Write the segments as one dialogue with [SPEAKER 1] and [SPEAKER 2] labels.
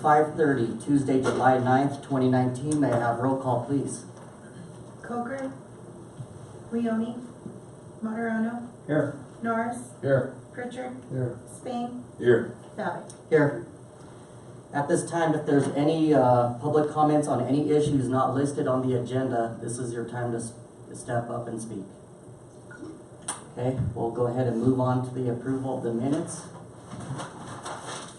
[SPEAKER 1] 5:30, Tuesday, July 9th, 2019. May I have roll call, please?
[SPEAKER 2] Coker, Leone, Moderano,
[SPEAKER 3] Here.
[SPEAKER 2] Norris,
[SPEAKER 3] Here.
[SPEAKER 2] Pritchard,
[SPEAKER 3] Here.
[SPEAKER 2] Spain,
[SPEAKER 3] Here.
[SPEAKER 2] Valley.
[SPEAKER 1] Here. At this time, if there's any public comments on any issues not listed on the agenda, this is your time to step up and speak. Okay, we'll go ahead and move on to the approval of the minutes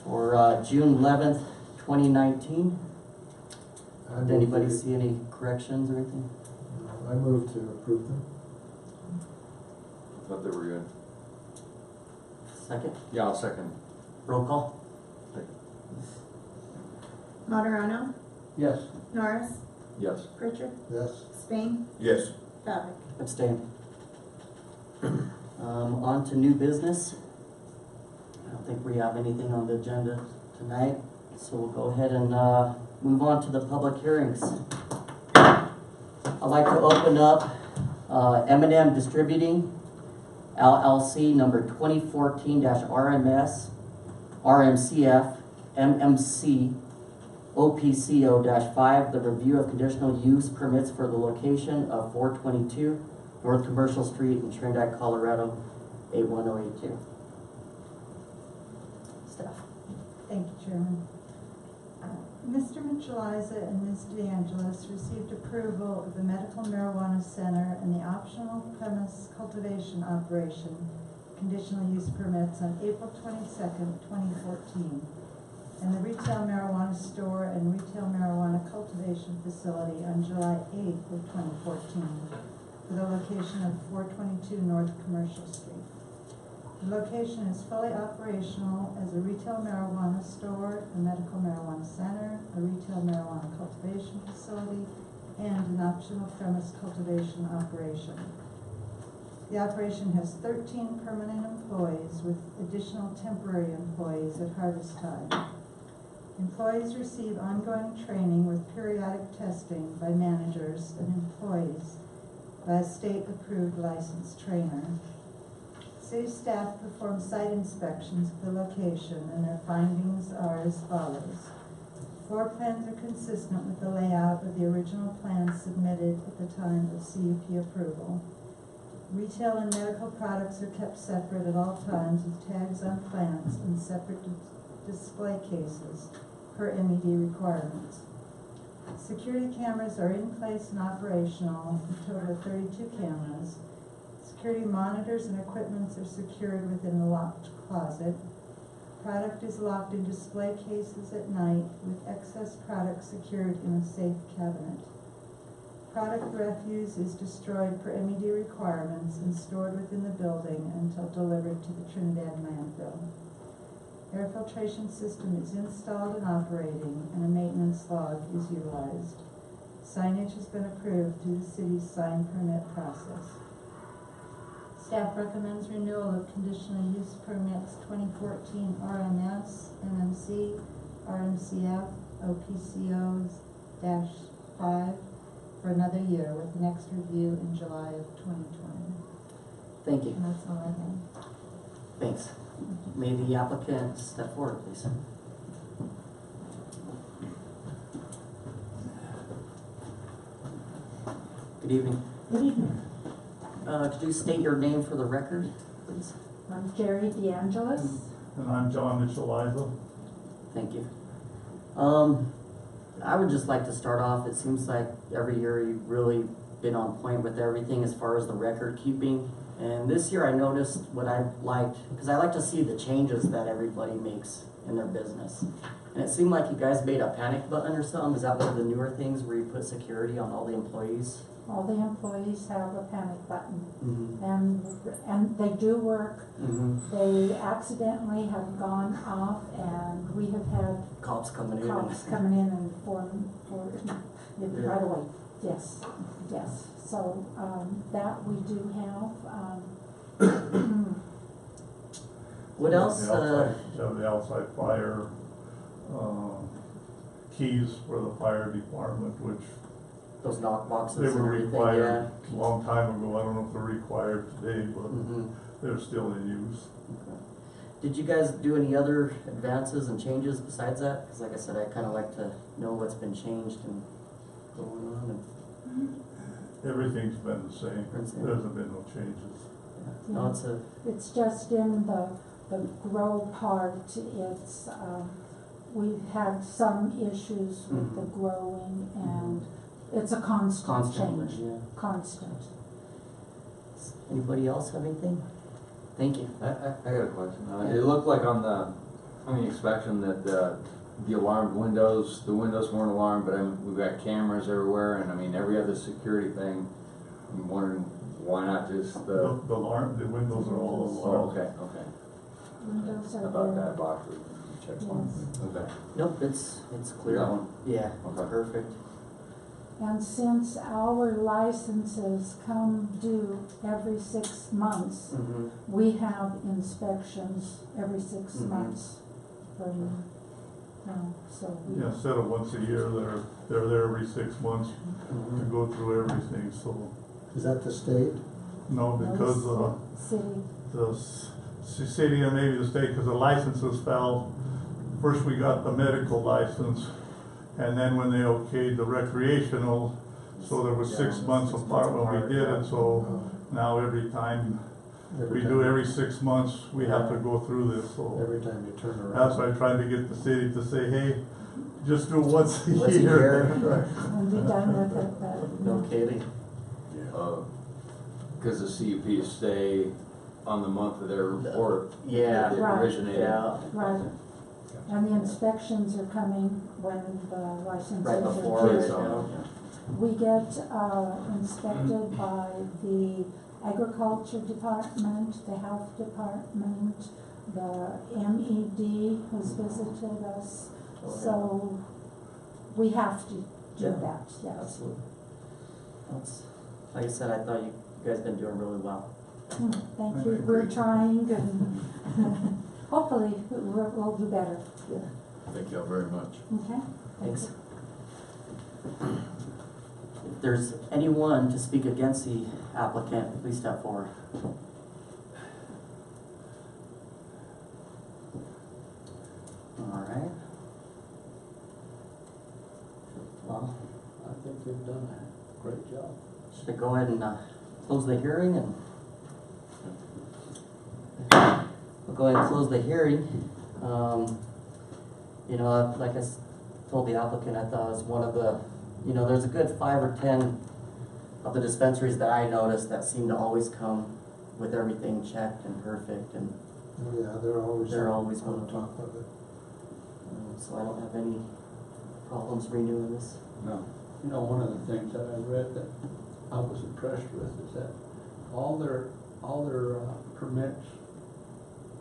[SPEAKER 1] for June 11th, 2019. Did anybody see any corrections or anything?
[SPEAKER 3] I move to approve them.
[SPEAKER 4] Thought they were good.
[SPEAKER 1] Second,
[SPEAKER 4] Yeah, I'll second.
[SPEAKER 1] roll call.
[SPEAKER 2] Moderano,
[SPEAKER 3] Yes.
[SPEAKER 2] Norris,
[SPEAKER 4] Yes.
[SPEAKER 2] Pritchard,
[SPEAKER 3] Yes.
[SPEAKER 2] Spain,
[SPEAKER 4] Yes.
[SPEAKER 2] Valley.
[SPEAKER 1] Abstain. On to new business. I don't think we have anything on the agenda tonight, so we'll go ahead and move on to the public hearings. I'd like to open up M&M Distributing LLC number 2014-RMS, RMCF, MMC, OPCO-5, the review of conditional use permits for the location of 422 North Commercial Street in Trinidad, Colorado, 81082. Staff.
[SPEAKER 5] Thank you, Chairman. Mr. Micheliza and Ms. DeAngelis received approval of the Medical Marijuana Center and the optional premise cultivation operation conditional use permits on April 22nd, 2014, and the retail marijuana store and retail marijuana cultivation facility on July 8th of 2014 for the location of 422 North Commercial Street. The location is fully operational as a retail marijuana store, a medical marijuana center, a retail marijuana cultivation facility, and an optional premise cultivation operation. The operation has 13 permanent employees with additional temporary employees at harvest time. Employees receive ongoing training with periodic testing by managers and employees by a state-approved licensed trainer. City staff perform site inspections of the location, and their findings are as follows. Floor plans are consistent with the layout of the original plans submitted at the time of CUP approval. Retail and medical products are kept separate at all times with tags on plants and separate display cases per MED requirements. Security cameras are in place and operational, a total of 32 cameras. Security monitors and equipment are secured within the locked closet. Product is locked in display cases at night with excess product secured in a safe cabinet. Product refuse is destroyed per MED requirements and stored within the building until delivered to the Trinidad landfill. Air filtration system is installed and operating, and a maintenance log is utilized. Signage has been approved through the city's sign permit process. Staff recommends renewal of conditional use permits 2014 RMS, MMC, RMCF, OPCOs-5 for another year with the next review in July of 2020.
[SPEAKER 1] Thank you.
[SPEAKER 5] And that's all I have.
[SPEAKER 1] Thanks. May the applicant step forward, please. Good evening.
[SPEAKER 6] Good evening.
[SPEAKER 1] Could you state your name for the record, please?
[SPEAKER 6] I'm Jerry DeAngelis.
[SPEAKER 7] And I'm John Micheliza.
[SPEAKER 1] Thank you. I would just like to start off, it seems like every year you've really been on point with everything as far as the record keeping. And this year I noticed what I liked, because I like to see the changes that everybody makes in their business. And it seemed like you guys made a panic button or something. Is that one of the newer things where you put security on all the employees?
[SPEAKER 6] All the employees have a panic button,
[SPEAKER 1] Mm-hmm.
[SPEAKER 6] and they do work.
[SPEAKER 1] Mm-hmm.
[SPEAKER 6] They accidentally have gone off, and we have had
[SPEAKER 1] Cops coming in.
[SPEAKER 6] cops coming in and for it
[SPEAKER 1] Yeah.
[SPEAKER 6] right away. Yes, yes. So that we do have.
[SPEAKER 1] What else?
[SPEAKER 7] The outside fire keys for the fire department, which
[SPEAKER 1] Those knock boxes
[SPEAKER 7] they
[SPEAKER 1] and
[SPEAKER 7] were
[SPEAKER 1] everything,
[SPEAKER 7] required a long time ago. I don't know if they're required today, but
[SPEAKER 1] Mm-hmm.
[SPEAKER 7] they're still in use.
[SPEAKER 1] Did you guys do any other advances and changes besides that? Cause like I said, I kinda like to know what's been changed and going on and.
[SPEAKER 7] Everything's been the same.
[SPEAKER 1] Been the same.
[SPEAKER 7] There hasn't been no changes.
[SPEAKER 1] Yeah. No, it's a,
[SPEAKER 6] It's just in the grow part, it's, we've had some issues with the
[SPEAKER 1] Mhm.
[SPEAKER 6] growing, and it's a constant
[SPEAKER 1] Constant,
[SPEAKER 6] change,
[SPEAKER 1] yeah.
[SPEAKER 6] constant.
[SPEAKER 1] Anybody else have anything? Thank you.
[SPEAKER 4] I got a question. It looked like on the inspection that the alarmed windows, the windows weren't alarmed, but we've got cameras everywhere, and I mean, every other security thing. I'm wondering, why not just
[SPEAKER 7] The alarm, the windows are all
[SPEAKER 4] Oh,
[SPEAKER 7] alarmed.
[SPEAKER 4] okay.
[SPEAKER 6] Windows
[SPEAKER 4] I
[SPEAKER 6] are
[SPEAKER 4] thought
[SPEAKER 6] there.
[SPEAKER 4] that box was checked on. Okay.
[SPEAKER 1] Nope, it's clear.
[SPEAKER 4] That one?
[SPEAKER 1] Yeah, it's
[SPEAKER 4] Okay.
[SPEAKER 1] perfect.
[SPEAKER 6] And since our licenses come due every 6 months,
[SPEAKER 1] Mm-hmm.
[SPEAKER 6] we have inspections every 6
[SPEAKER 1] Mhm.
[SPEAKER 6] months from, so we.
[SPEAKER 7] Yeah, instead of once a year, they're there every 6 months to
[SPEAKER 1] Mm-hmm.
[SPEAKER 7] go through everything, so,
[SPEAKER 3] Is that the state?
[SPEAKER 7] no, because,
[SPEAKER 6] City,
[SPEAKER 7] the city and maybe the state, because the licenses fell. First we got the medical license, and then when they okayed the recreational, so there was 6
[SPEAKER 1] Yeah,
[SPEAKER 7] months
[SPEAKER 1] 6
[SPEAKER 7] apart
[SPEAKER 1] months
[SPEAKER 7] when we
[SPEAKER 1] apart,
[SPEAKER 7] did
[SPEAKER 1] yeah.
[SPEAKER 7] it, so now every time we do every 6 months, we have to go through this, so.
[SPEAKER 3] Every time you turn around.
[SPEAKER 7] That's why I tried to get the city to say, hey, just do once a
[SPEAKER 1] Once a
[SPEAKER 7] year.
[SPEAKER 1] year.
[SPEAKER 6] and be done with it, but.
[SPEAKER 1] No kidding.
[SPEAKER 4] Because the CUPs stay on the month of their report.
[SPEAKER 1] Yeah.
[SPEAKER 4] That they
[SPEAKER 6] Right.
[SPEAKER 4] originated.
[SPEAKER 1] Yeah.
[SPEAKER 6] Right, and the inspections are coming when the licenses
[SPEAKER 1] Right
[SPEAKER 6] are
[SPEAKER 1] before
[SPEAKER 6] due.
[SPEAKER 1] it,
[SPEAKER 4] So-
[SPEAKER 1] yeah.
[SPEAKER 6] We get inspected by the agriculture department, the health department, the MED has visited us,
[SPEAKER 1] Oh, yeah.
[SPEAKER 6] so we have to do
[SPEAKER 1] Yeah.
[SPEAKER 6] that, yes.
[SPEAKER 1] Absolutely. That's, like I said, I thought you guys been doing really well.
[SPEAKER 6] Thank you, we're trying, and hopefully we'll do better,
[SPEAKER 1] Yeah.
[SPEAKER 4] Thank you all very much.
[SPEAKER 6] okay?
[SPEAKER 1] Thanks. If there's anyone to speak against the applicant, please step forward. All right. Well,
[SPEAKER 3] I think they've done a great job.
[SPEAKER 1] should I go ahead and close the hearing and we'll go ahead and close the hearing. You know, like I told the applicant, I thought it was one of the, you know, there's a good 5 or 10 of the dispensaries that I noticed that seem to always come with everything checked and perfect, and
[SPEAKER 3] Oh, yeah, they're always.
[SPEAKER 1] They're always
[SPEAKER 3] on
[SPEAKER 1] on
[SPEAKER 3] top of it.
[SPEAKER 1] so I don't have any problems renewing this.
[SPEAKER 4] No.
[SPEAKER 8] You know, one of the things that I read that I was impressed with is that all their permits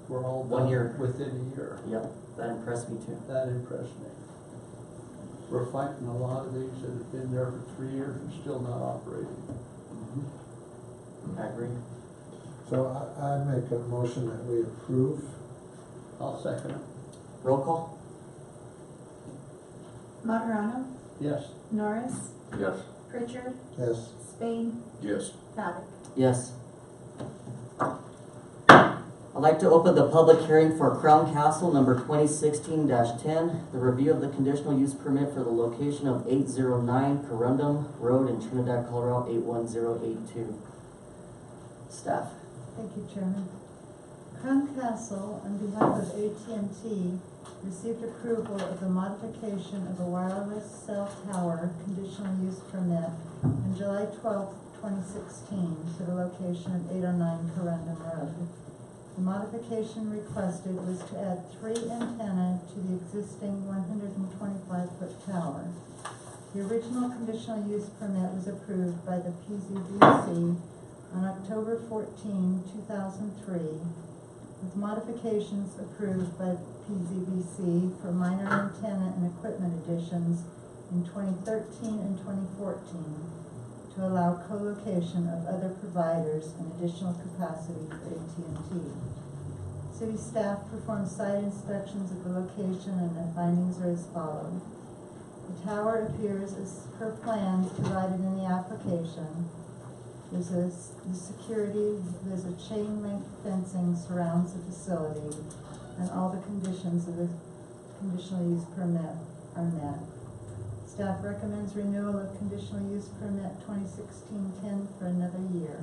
[SPEAKER 8] were all
[SPEAKER 1] 1
[SPEAKER 8] done
[SPEAKER 1] year.
[SPEAKER 8] within a year.
[SPEAKER 1] Yep, that impressed me too.
[SPEAKER 8] That impressed me. We're fighting a lot of these that have been there for 3 years and still not operating.
[SPEAKER 1] I agree.
[SPEAKER 3] So I make a motion that we approve.
[SPEAKER 8] I'll second it.
[SPEAKER 1] Roll call?
[SPEAKER 2] Materano,
[SPEAKER 8] Yes.
[SPEAKER 2] Norris,
[SPEAKER 4] Yes.
[SPEAKER 2] Pritchard,
[SPEAKER 3] Yes.
[SPEAKER 2] Spain,
[SPEAKER 4] Yes.
[SPEAKER 2] Paddock.
[SPEAKER 1] Yes. I'd like to open the public hearing for Crown Castle number 2016-10, the review of the conditional use permit for the location of 809 Corundum Road in Trinidad, Colorado 81082. Staff.
[SPEAKER 5] Thank you, Chairman. Crown Castle, on behalf of AT&T, received approval of the modification of a wireless cell tower conditional use permit on July 12, 2016, to the location of 809 Corundum Road. The modification requested was to add 3 antennae to the existing 125-foot tower. The original conditional use permit was approved by the PZBC on October 14, 2003, with modifications approved by PZBC for minor antenna and equipment additions in 2013 and 2014 to allow co-location of other providers and additional capacity for AT&T. City staff performed site inspections of the location, and their findings are as follows. The tower appears as per plans provided in the application. there's a chain link fencing surrounds the facility, and all the conditions of the conditional use permit are met. Staff recommends renewal of conditional use permit 2016-10 for another year,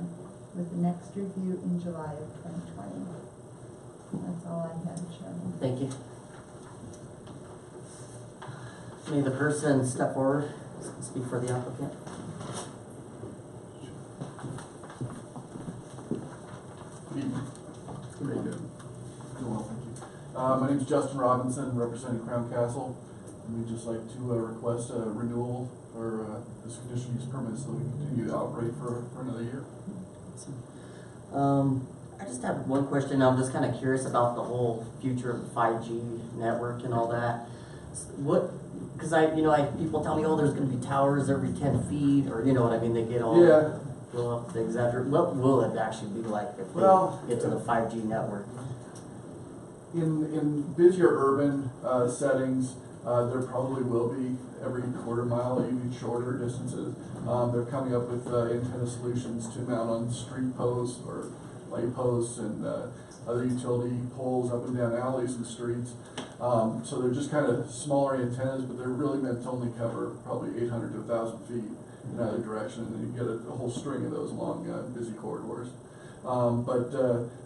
[SPEAKER 5] with the next review in July of 2020. That's all I had, Chairman.
[SPEAKER 1] Thank you. May the person step forward, speak for the applicant.
[SPEAKER 9] Good evening. How are you doing? Doing well, thank you. My name is Justin Robinson, representing Crown Castle. And we'd just like to request a renewal for this conditional use permit so that we can continue to operate for another year.
[SPEAKER 1] I just have one question. I'm just kind of curious about the whole future of the 5G network and all that. Because people tell me, oh, there's going to be towers every 10 feet, or you know what I mean. They get all exaggerate. What will it actually be like if they get to the 5G network?
[SPEAKER 9] In busier urban settings, there probably will be every quarter mile, even shorter distances. They're coming up with antenna solutions to mount on street posts or light posts and other utility poles up and down alleys and streets. So they're just kind of smaller antennas, but they're really meant to only cover probably 800 to 1,000 feet in either direction, and then you get a whole string of those along busy corridors. But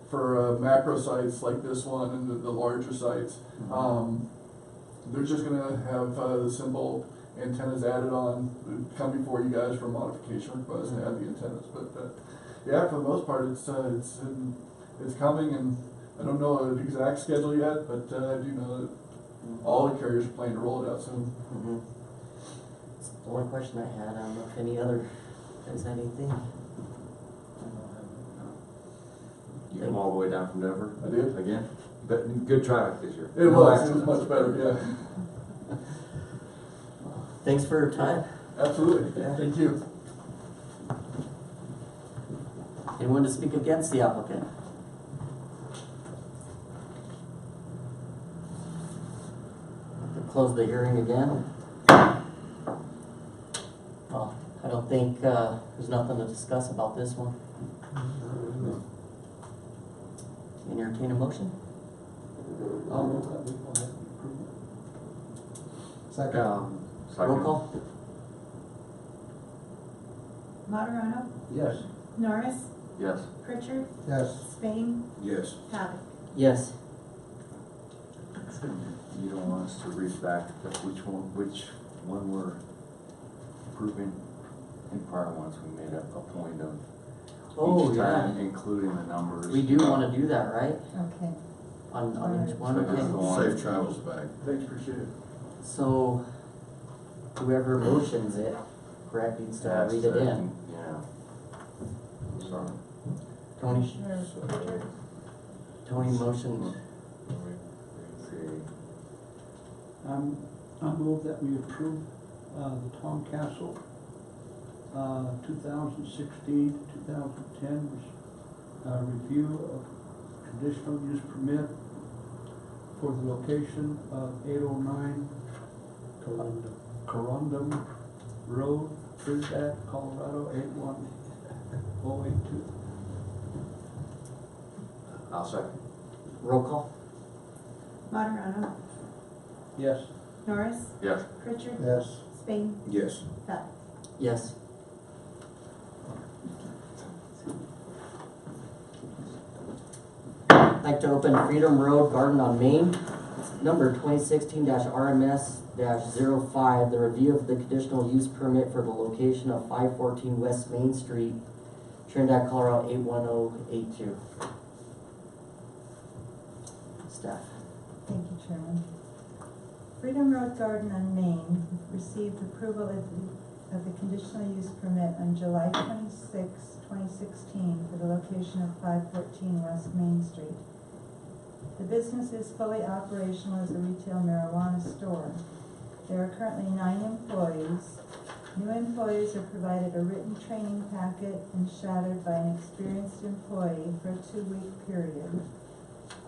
[SPEAKER 9] for macro sites like this one and the larger sites, they're just going to have the simple antennas added on, come before you guys for modification requests to add the antennas. But yeah, for the most part, it's coming, and I don't know the exact schedule yet, but I do know that all the carriers are planning to roll it out soon.
[SPEAKER 1] Mm-hmm. That's the one question I had. I don't know if any other guys had anything.
[SPEAKER 4] You come all the way down from Denver?
[SPEAKER 9] I did.
[SPEAKER 4] Again? But good traffic this year.
[SPEAKER 9] It was much better, yeah.
[SPEAKER 1] Thanks for your time.
[SPEAKER 9] Absolutely.
[SPEAKER 1] Yeah.
[SPEAKER 9] Thank you.
[SPEAKER 1] Anyone to speak against the applicant? Close the hearing again. Well, I don't think there's nothing to discuss about this one. Entertain a motion?
[SPEAKER 8] I'll move that we go ahead and approve it.
[SPEAKER 3] Second.
[SPEAKER 1] Roll call?
[SPEAKER 2] Moderano,
[SPEAKER 8] Yes.
[SPEAKER 2] Norris,
[SPEAKER 4] Yes.
[SPEAKER 2] Pritchard,
[SPEAKER 3] Yes.
[SPEAKER 2] Spain,
[SPEAKER 4] Yes.
[SPEAKER 2] Paddock.
[SPEAKER 1] Yes.
[SPEAKER 4] You don't want us to read back which one we're approving? In prior ones, we made a point of
[SPEAKER 1] Oh,
[SPEAKER 4] each
[SPEAKER 1] yeah.
[SPEAKER 4] time including the numbers.
[SPEAKER 1] We do want to do that, right?
[SPEAKER 5] Okay.
[SPEAKER 1] On each one,
[SPEAKER 4] So just the
[SPEAKER 1] okay.
[SPEAKER 4] one.
[SPEAKER 10] Safe travels back.
[SPEAKER 9] Thanks, appreciate it.
[SPEAKER 1] So, whoever motions it, correct, needs to read it in.
[SPEAKER 4] Yeah. Sorry.
[SPEAKER 1] Tony,
[SPEAKER 5] Commissioner Pritchard?
[SPEAKER 1] Tony motioned.
[SPEAKER 8] I move that we approve the Tom Castle 2016 to 2010 review of conditional use permit for the location of 809 Corundum Road, Trinidad, Colorado 81082.
[SPEAKER 4] I'll second.
[SPEAKER 1] Roll call?
[SPEAKER 2] Moderano,
[SPEAKER 8] Yes.
[SPEAKER 2] Norris,
[SPEAKER 4] Yes.
[SPEAKER 2] Pritchard,
[SPEAKER 3] Yes.
[SPEAKER 2] Spain,
[SPEAKER 10] Yes.
[SPEAKER 2] Paddock.
[SPEAKER 1] Yes. I'd like to open Freedom Road Garden on Main, number 2016-RMS-05, the review of the conditional use permit for the location of 514 West Main Street, Trinidad, Colorado 81082. Staff.
[SPEAKER 5] Thank you, Chairman. Freedom Road Garden on Main received approval of the conditional use permit on July 26, 2016 for the location of 514 West Main Street. The business is fully operational as a retail marijuana store. There are currently 9 employees. New employees are provided a written training packet and shadowed by an experienced employee for a 2-week period,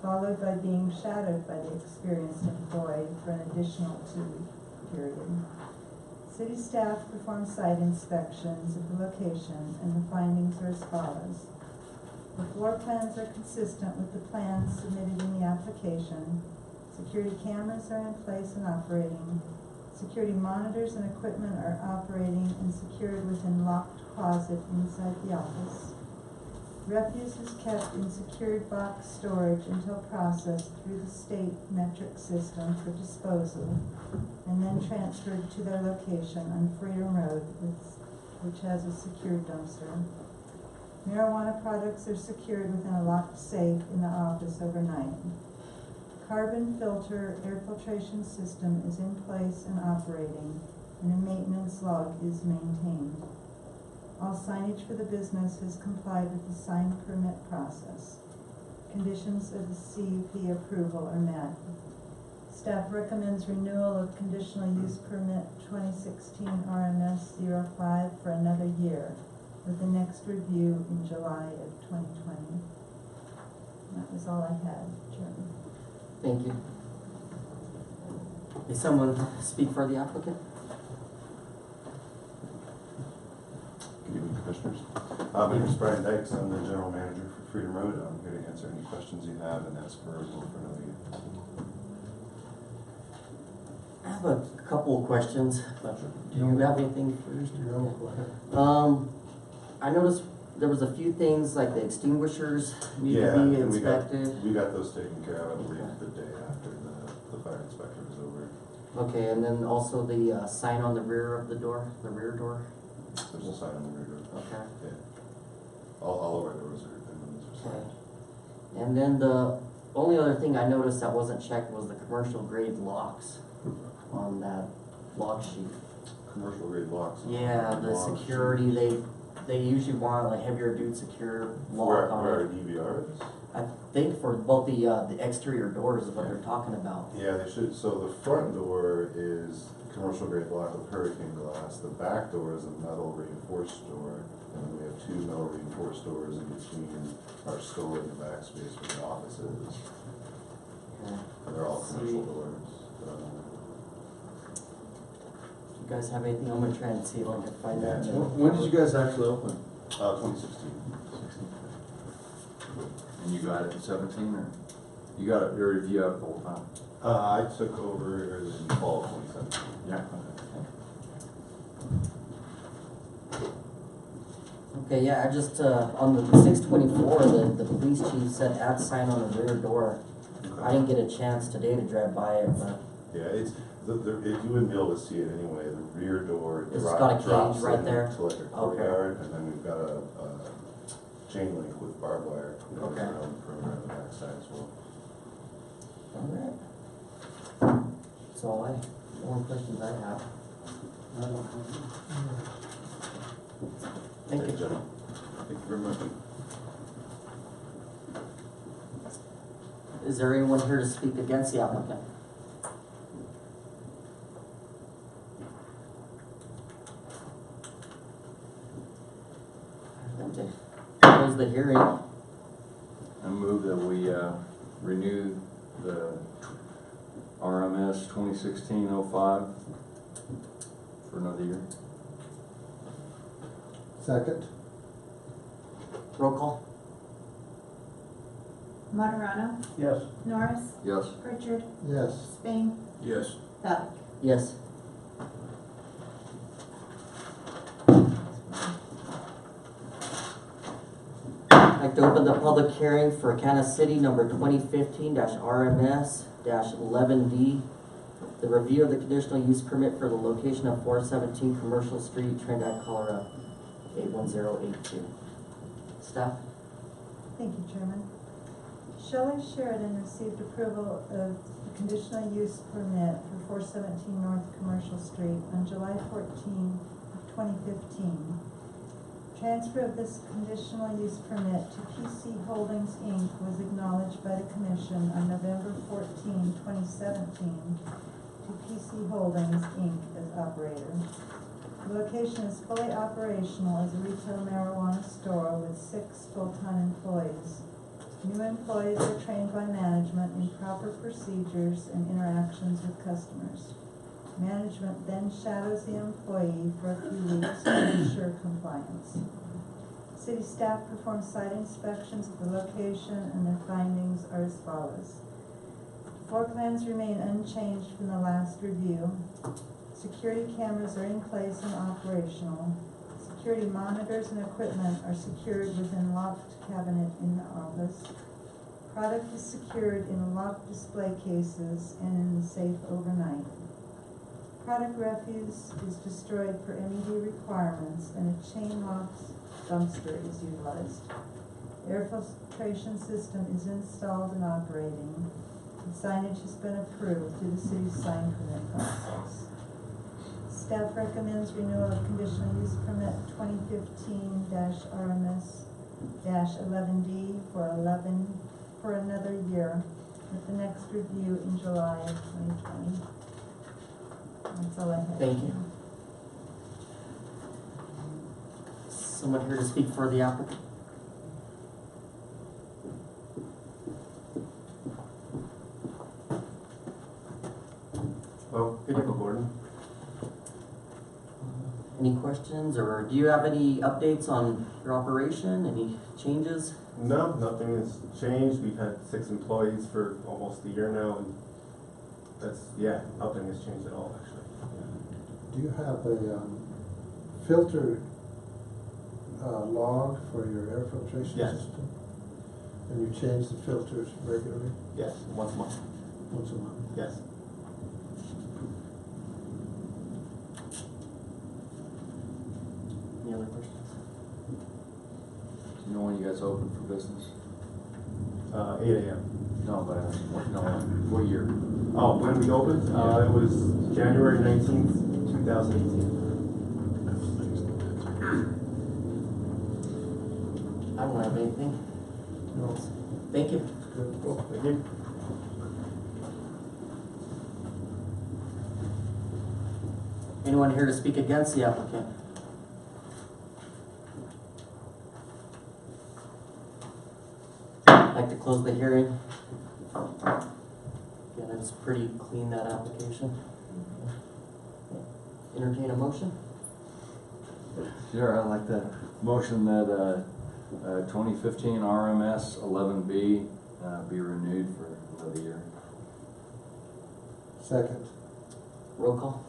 [SPEAKER 5] followed by being shadowed by the experienced employee for an additional 2-week period. City staff performed site inspections of the location, and the findings are as follows. The floor plans are consistent with the plans submitted in the application. Security cameras are in place and operating. Security monitors and equipment are operating and secured within locked closet inside the office. Refuse is kept in secured box storage until processed through the state metric system for disposal, and then transferred to their location on Freedom Road, which has a secured dumpster. Marijuana products are secured within a locked safe in the office overnight. Carbon filter air filtration system is in place and operating, and a maintenance log is maintained. All signage for the business has complied with the sign permit process. Conditions of the CUP approval are met. Staff recommends renewal of conditional use permit 2016 RMS 05 for another year, with the next review in July of 2020. That was all I had, Chairman.
[SPEAKER 1] Thank you. May someone speak for the applicant?
[SPEAKER 10] Good evening, Commissioners. My name is Brian Dykes. I'm the General Manager for Freedom Road. I'm here to answer any questions you have and ask for approval for another year.
[SPEAKER 1] I have a couple of questions, but do you have anything first?
[SPEAKER 3] No, go ahead.
[SPEAKER 1] I noticed there was a few things like the extinguishers need to be
[SPEAKER 10] and
[SPEAKER 1] inspected.
[SPEAKER 10] we got those taken care of, I believe, the day after the fire inspection was over.
[SPEAKER 1] Okay, and then also the sign on the rear of the door, the rear door.
[SPEAKER 10] There's a sign on the rear door.
[SPEAKER 1] Okay.
[SPEAKER 10] Yeah. All of our doors are
[SPEAKER 1] Okay. And then the only other thing I noticed that wasn't checked was the commercial grade locks on that log sheet.
[SPEAKER 10] commercial grade locks.
[SPEAKER 1] Yeah, the security, they usually want a heavier dude secure lock on
[SPEAKER 10] Where our
[SPEAKER 1] it.
[SPEAKER 10] DVR is?
[SPEAKER 1] I think for both the exterior doors is what they're talking about.
[SPEAKER 10] Yeah, they should. So the front door is commercial grade lock with hurricane glass. The back door is a metal reinforced door, and then we have two metal reinforced doors in between our store and the back space where the office is.
[SPEAKER 1] Okay.
[SPEAKER 10] And they're all commercial doors.
[SPEAKER 1] You guys have anything? I'm gonna try and see if I can find that.
[SPEAKER 4] When did you guys actually open?
[SPEAKER 10] 2016.
[SPEAKER 4] And you got it in 17, or you got it, or have you had it the whole time?
[SPEAKER 10] I took over in fall of 2017.
[SPEAKER 4] Yeah.
[SPEAKER 1] Okay, yeah, I just, on the 624, the police chief said add sign on the rear door. I didn't get a chance today to drive by it, but
[SPEAKER 10] Yeah, it's, you wouldn't be able to see it anyway. The rear door
[SPEAKER 1] It's got a cage
[SPEAKER 10] drops
[SPEAKER 1] right
[SPEAKER 10] in
[SPEAKER 1] there?
[SPEAKER 10] to like a
[SPEAKER 1] Okay.
[SPEAKER 10] courtyard, and then we've got a chain link with barbed wire that goes
[SPEAKER 1] Okay.
[SPEAKER 10] around the perimeter on the backside as well.
[SPEAKER 1] alright. That's all more questions I have.
[SPEAKER 8] I don't know.
[SPEAKER 1] Thank you.
[SPEAKER 10] gentlemen.
[SPEAKER 4] Thank you very much.
[SPEAKER 1] Is there anyone here to speak against the applicant? Then to close the hearing.
[SPEAKER 4] I move that we renew the RMS 2016-05 for another year.
[SPEAKER 3] Second?
[SPEAKER 1] Roll call?
[SPEAKER 2] Martirano,
[SPEAKER 8] Yes.
[SPEAKER 2] Norris,
[SPEAKER 4] Yes.
[SPEAKER 2] Pritchard,
[SPEAKER 3] Yes.
[SPEAKER 2] Spain,
[SPEAKER 4] Yes.
[SPEAKER 2] Bellick.
[SPEAKER 1] Yes. I'd like to open the public hearing for Kansas City number 2015-RMS-11D. The review of the conditional use permit for the location of 417 Commercial Street, Trinidad, Colorado, 81082. Staff?
[SPEAKER 5] Thank you, Chairman. Shelley Sheridan received approval of the conditional use permit for 417 North Commercial Street on July 14, 2015. Transfer of this conditional use permit to PC Holdings, Inc. was acknowledged by the Commission on November 14, 2017 to PC Holdings, Inc. as operator. The location is fully operational as a retail marijuana store with 6 full-time employees. New employees are trained by management in proper procedures and interactions with customers. Management then shadows the employee for a few weeks to ensure compliance. City staff perform site inspections of the location, and their findings are as follows. Floor plans remain unchanged from the last review. Security cameras are in place and operational. Security monitors and equipment are secured within locked cabinet in the office. Product is secured in locked display cases and in the safe overnight. Product refuse is destroyed per MED requirements, and a chain locks dumpster is utilized. Air filtration system is installed and operating. The signage has been approved through the city's sign permit process. Staff recommends renewal of conditional use permit 2015-RMS-11D for another year, with the next review in July of 2020. That's all I have.
[SPEAKER 1] Thank you. Someone here to speak for the applicant?
[SPEAKER 11] Hello, Michael Gordon.
[SPEAKER 1] Any questions, or do you have any updates on your operation? Any changes?
[SPEAKER 11] No, nothing has changed. We've had 6 employees for almost a year now, and nothing has changed at all, actually.
[SPEAKER 3] Do you have a filter log for your air filtration
[SPEAKER 11] Yes.
[SPEAKER 3] system? And you change the filters regularly,
[SPEAKER 11] Yes, once a month.
[SPEAKER 3] once a month?
[SPEAKER 11] Yes.
[SPEAKER 1] Any other questions?
[SPEAKER 4] Do you know when you guys open for business?
[SPEAKER 11] 8 a.m.
[SPEAKER 4] No, but, what year?
[SPEAKER 11] Oh, when we opened? It was January 19th, 2018.
[SPEAKER 1] I don't have anything.
[SPEAKER 3] No.
[SPEAKER 1] Thank you.
[SPEAKER 3] Good.
[SPEAKER 11] Cool, thank you.
[SPEAKER 1] Anyone here to speak against the applicant? I'd like to close the hearing. Again, it's pretty clean, that application. Entertain a motion?
[SPEAKER 4] Sure, I'd like to motion that, 2015 RMS 11B, be renewed for another year.
[SPEAKER 3] Second.
[SPEAKER 1] Roll call?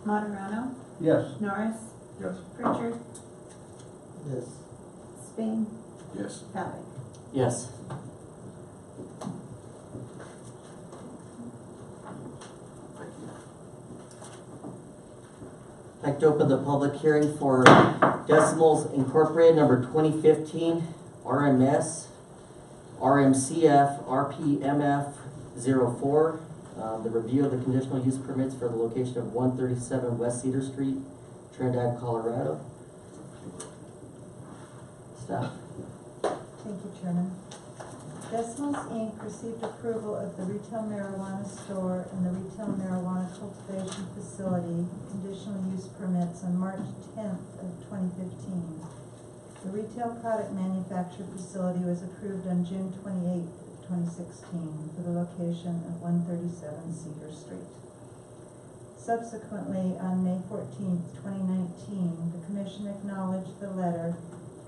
[SPEAKER 2] Monterano,
[SPEAKER 8] Yes.
[SPEAKER 2] Norris,
[SPEAKER 4] Yes.
[SPEAKER 2] Pritchard,
[SPEAKER 3] Yes.
[SPEAKER 2] Spain,
[SPEAKER 4] Yes.
[SPEAKER 2] Havoc.
[SPEAKER 1] Yes. I'd like to open the public hearing for Decimals Incorporated, number 2015, RMS, RMCF, RPMF 04. The review of the conditional use permits for the location of 137 West Cedar Street, Trinidad, Colorado. Staff.
[SPEAKER 5] Thank you, Chairman. Decimals Inc. received approval of the retail marijuana store and the retail marijuana cultivation facility conditional use permits on March 10th of 2015. The retail product manufacture facility was approved on June 28th of 2016 for the location of 137 Cedar Street. Subsequently, on May 14th, 2019, the Commission acknowledged the letter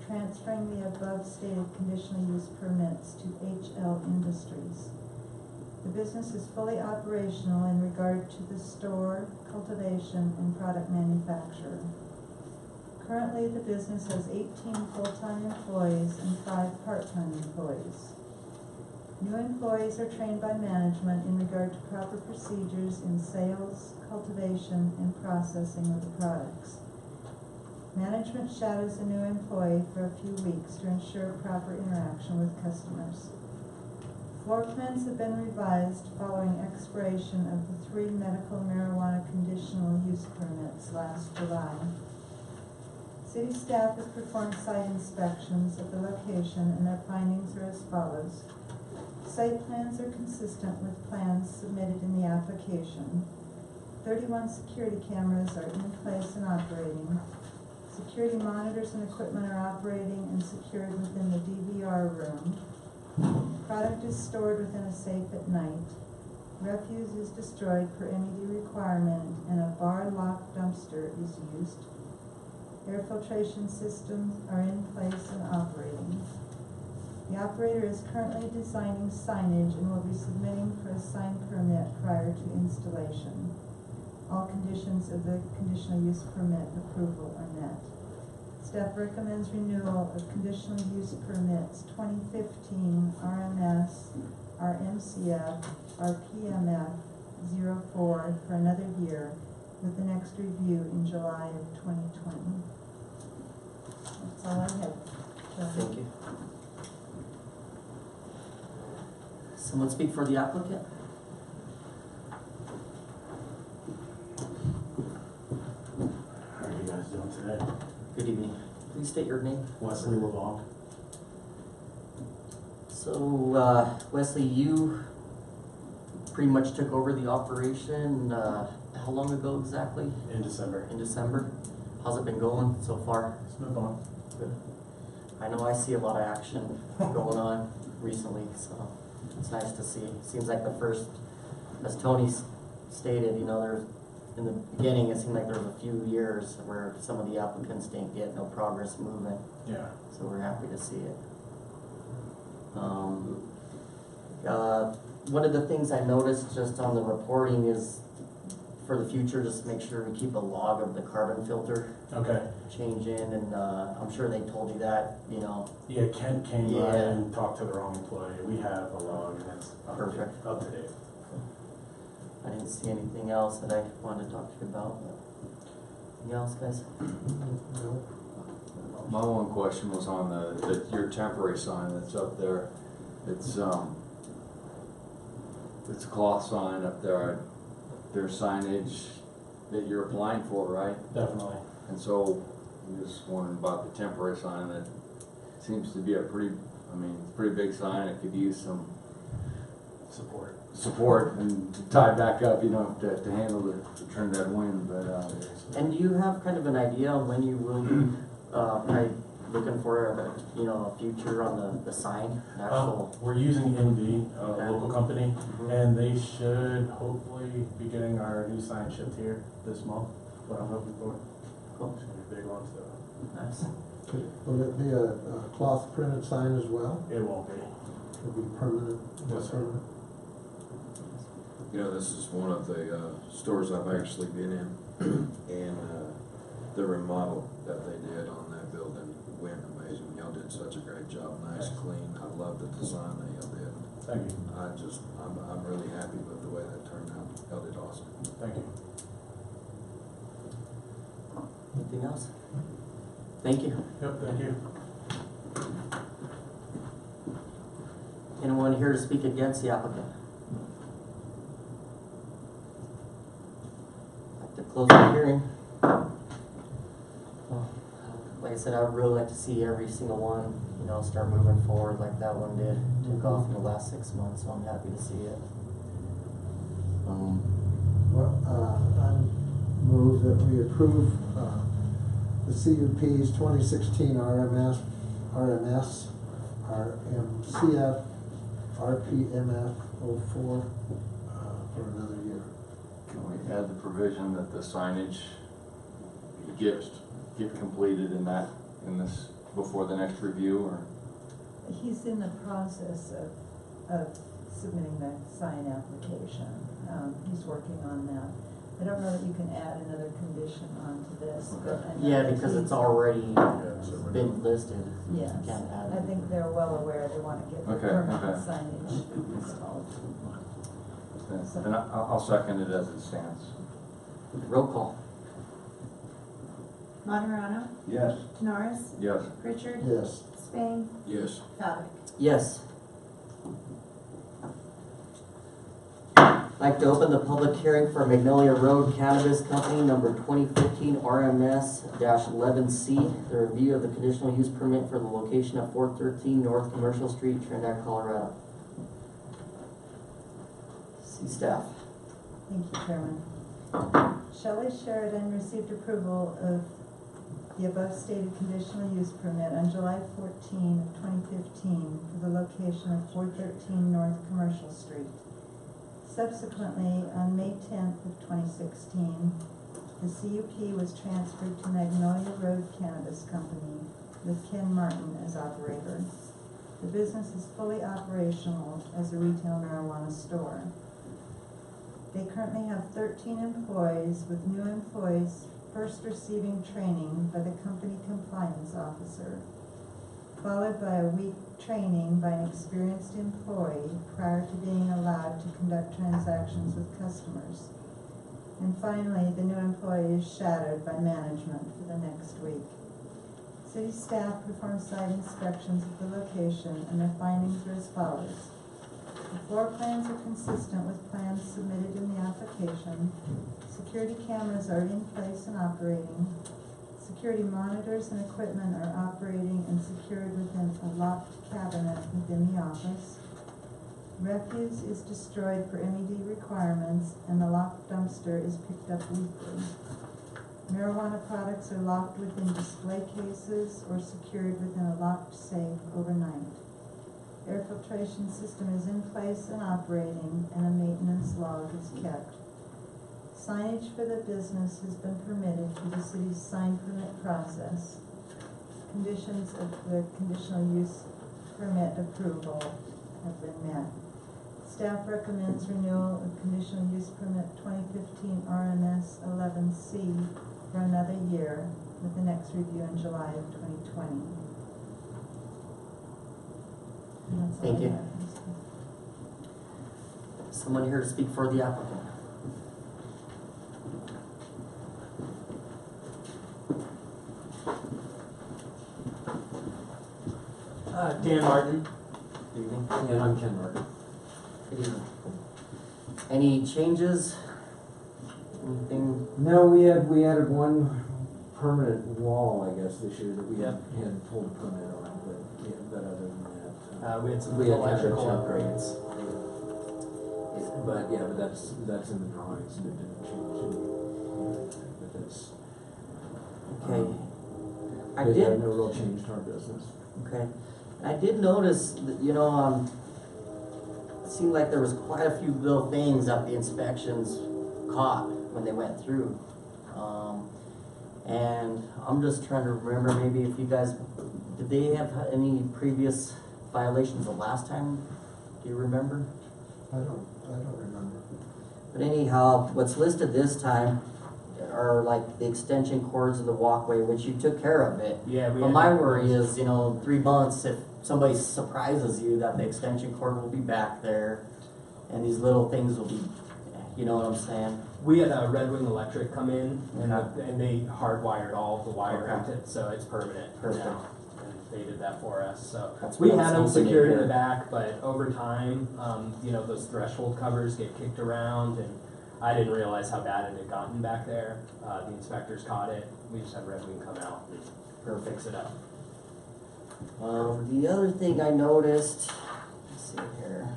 [SPEAKER 5] transferring the above stated conditional use permits to HL Industries. The business is fully operational in regard to the store, cultivation, and product manufacture. Currently, the business has 18 full-time employees and 5 part-time employees. New employees are trained by management in regard to proper procedures in sales, cultivation, and processing of the products. Management shadows a new employee for a few weeks to ensure proper interaction with customers. Floor plans have been revised following expiration of the 3 medical marijuana conditional use permits last July. City staff has performed site inspections of the location, and their findings are as follows. Site plans are consistent with plans submitted in the application. 31 security cameras are in place and operating. Security monitors and equipment are operating and secured within the DVR room. Product is stored within a safe at night. refuse is destroyed per MED requirement, and a bar lock dumpster is used. Air filtration systems are in place and operating. The operator is currently designing signage and will be submitting for a sign permit prior to installation. All conditions of the conditional use permit approval are met. Staff recommends renewal of conditional use permits 2015 RMS, RMCF, RPMF 04 for another year, with the next review in July of 2020. That's all I have.
[SPEAKER 1] Thank you. Someone speak for the applicant?
[SPEAKER 12] How are you guys doing today?
[SPEAKER 1] Good evening. Please state your name.
[SPEAKER 12] Wesley LeBlanc.
[SPEAKER 1] So, Wesley, you pretty much took over the operation, how long ago exactly?
[SPEAKER 12] In December.
[SPEAKER 1] In December? How's it been going so far?
[SPEAKER 12] Smooth on.
[SPEAKER 1] Good. I know I see a lot of action going on recently, so it's nice to see. Seems like the first, as Tony stated, you know, there's, in the beginning, it seemed like there was a few years where some of the applicants didn't get no progress moving,
[SPEAKER 12] Yeah.
[SPEAKER 1] so we're happy to see it. One of the things I noticed just on the reporting is, for the future, just make sure we keep a log of the carbon filter
[SPEAKER 12] Okay.
[SPEAKER 1] change in, and I'm sure they told you that, you know.
[SPEAKER 12] Yeah, Kent came by
[SPEAKER 1] Yeah.
[SPEAKER 12] and talked to the wrong employee. We have a log and it's
[SPEAKER 1] Perfect.
[SPEAKER 12] up to date.
[SPEAKER 1] I didn't see anything else that I wanted to talk to you about. Anything else, guys?
[SPEAKER 3] No.
[SPEAKER 4] My one question was on your temporary sign that's up there. It's a cloth sign up there. There's signage that you're applying for, right?
[SPEAKER 12] Definitely.
[SPEAKER 4] And so, I'm just wondering about the temporary sign that seems to be a pretty big sign. It could use some support and tie back up, you know, to handle the Trinidad wind, but,
[SPEAKER 1] And do you have kind of an idea on when you will be, probably looking for a future on the sign, an actual?
[SPEAKER 12] We're using NV,
[SPEAKER 1] Okay.
[SPEAKER 12] a local company,
[SPEAKER 1] Mhm.
[SPEAKER 12] and they should hopefully be getting our new sign shipped here this month. What I'm hoping for.
[SPEAKER 1] Cool.
[SPEAKER 12] It's gonna be a big one, so
[SPEAKER 1] Nice.
[SPEAKER 3] Will it be a cloth printed sign as well?
[SPEAKER 12] it won't be.
[SPEAKER 3] It'll be permanent?
[SPEAKER 12] Yes, sir.
[SPEAKER 3] Permanent?
[SPEAKER 13] You know, this is one of the stores I've actually been in, and the remodel that they did on that building went amazing. Y'all did such a great job, nice, clean. I love the design that y'all did.
[SPEAKER 12] Thank you.
[SPEAKER 13] I'm really happy with the way that turned out. Y'all did awesome.
[SPEAKER 12] Thank you.
[SPEAKER 1] Anything else? Thank you.
[SPEAKER 12] Yep, thank you.
[SPEAKER 1] Anyone here to speak against the applicant? Like to close the hearing? Well, like I said, I would really like to see every single one, you know, start moving forward like that one did. Took off in the last 6 months, so I'm happy to see it.
[SPEAKER 3] Well, I move that we approve the CUP's 2016 RMS, RMCF, RPMF 04 for another year.
[SPEAKER 4] can we add the provision that the signage get completed in this, before the next review, or?
[SPEAKER 5] He's in the process of submitting the sign application. He's working on that. I don't know that you can add another condition onto this, but I know
[SPEAKER 1] Yeah,
[SPEAKER 5] that
[SPEAKER 1] because
[SPEAKER 5] he's-
[SPEAKER 1] it's already been listed.
[SPEAKER 5] Yes,
[SPEAKER 1] Can't add
[SPEAKER 5] I think they're well aware they want to get the
[SPEAKER 4] Okay,
[SPEAKER 5] permanent
[SPEAKER 4] okay.
[SPEAKER 5] signage installed.
[SPEAKER 4] Then I'll second it as it stands.
[SPEAKER 1] Roll call.
[SPEAKER 2] Monterano,
[SPEAKER 13] Yes.
[SPEAKER 2] Tenores,
[SPEAKER 4] Yes.
[SPEAKER 2] Pritchard,
[SPEAKER 3] Yes.
[SPEAKER 2] Spain,
[SPEAKER 13] Yes.
[SPEAKER 2] Sadek.
[SPEAKER 1] Yes. I'd like to open the public hearing for Magnolia Road Cannabis Company, number 2015 RMS-11C, the review of the conditional use permit for the location of 413 North Commercial Street, Trinidad, Colorado. See staff.
[SPEAKER 5] Thank you, Chairman. Shelley Sheridan received approval of the above stated conditional use permit on July 14 of 2015 for the location of 413 North Commercial Street. Subsequently, on May 10th of 2016, the CUP was transferred to Magnolia Road Cannabis Company with Ken Martin as operator. The business is fully operational as a retail marijuana store. They currently have 13 employees, with new employees first receiving training by the company compliance officer, followed by a week training by an experienced employee prior to being allowed to conduct transactions with customers. And finally, the new employee is shadowed by management for the next week. City staff performed site inspections of the location, and their findings were as follows. The floor plans are consistent with plans submitted in the application. Security cameras are in place and operating. Security monitors and equipment are operating and secured within a locked cabinet within the office. Refuse is destroyed for MED requirements, and the locked dumpster is picked up weekly. Marijuana products are locked within display cases or secured within a locked safe overnight. Air filtration system is in place and operating, and a maintenance log is kept. Signage for the business has been permitted through the city's sign permit process. Conditions of the conditional use permit approval have been met. Staff recommends renewal of conditional use permit 2015 RMS 11C for another year, with the next review in July of 2020. And that's all
[SPEAKER 1] Thank
[SPEAKER 5] I
[SPEAKER 1] you.
[SPEAKER 5] have.
[SPEAKER 1] Someone here to speak for the applicant?
[SPEAKER 14] Dan Martin.
[SPEAKER 1] Good evening.
[SPEAKER 14] Yeah, I'm Ken Martin.
[SPEAKER 1] Good evening. Any changes? Anything?
[SPEAKER 14] No, we added one permanent wall, I guess, this year that we had pulled a permit on, but other than that.
[SPEAKER 15] We had some
[SPEAKER 14] we had
[SPEAKER 15] electrical
[SPEAKER 14] coverage
[SPEAKER 15] upgrades.
[SPEAKER 14] But that's in the drawings, and it didn't change anything. But that's.
[SPEAKER 1] Okay. I
[SPEAKER 14] But
[SPEAKER 1] did.
[SPEAKER 14] no real change to our business.
[SPEAKER 1] Okay. I did notice that, it seemed like there was quite a few little things that the inspections caught when they went through. And I'm just trying to remember, maybe if you guys, did they have any previous violations the last time? Do you remember?
[SPEAKER 3] I don't remember.
[SPEAKER 1] But anyhow, what's listed this time are like the extension cords of the walkway, which you took care of it.
[SPEAKER 15] Yeah, we
[SPEAKER 1] But
[SPEAKER 15] had
[SPEAKER 1] my
[SPEAKER 15] those.
[SPEAKER 1] worry is, 3 months, if somebody surprises you that the extension cord will be back there and these little things will be, you know what I'm saying?
[SPEAKER 15] We had a Red Wing Electric come in and,
[SPEAKER 1] Okay.
[SPEAKER 15] and they hardwired all of the wire
[SPEAKER 1] Okay.
[SPEAKER 15] into it, so it's permanent
[SPEAKER 1] Perfect.
[SPEAKER 15] now. And they did that for us, so.
[SPEAKER 1] That's
[SPEAKER 15] We
[SPEAKER 1] what I was
[SPEAKER 15] had them
[SPEAKER 1] hoping to
[SPEAKER 15] secured in the
[SPEAKER 1] hear.
[SPEAKER 15] back, but over time, those threshold covers get kicked around, and I didn't realize how bad it had gotten back there. The inspectors caught it. We just had Red Wing come out and fix it up.
[SPEAKER 1] The other thing I noticed, let's see here.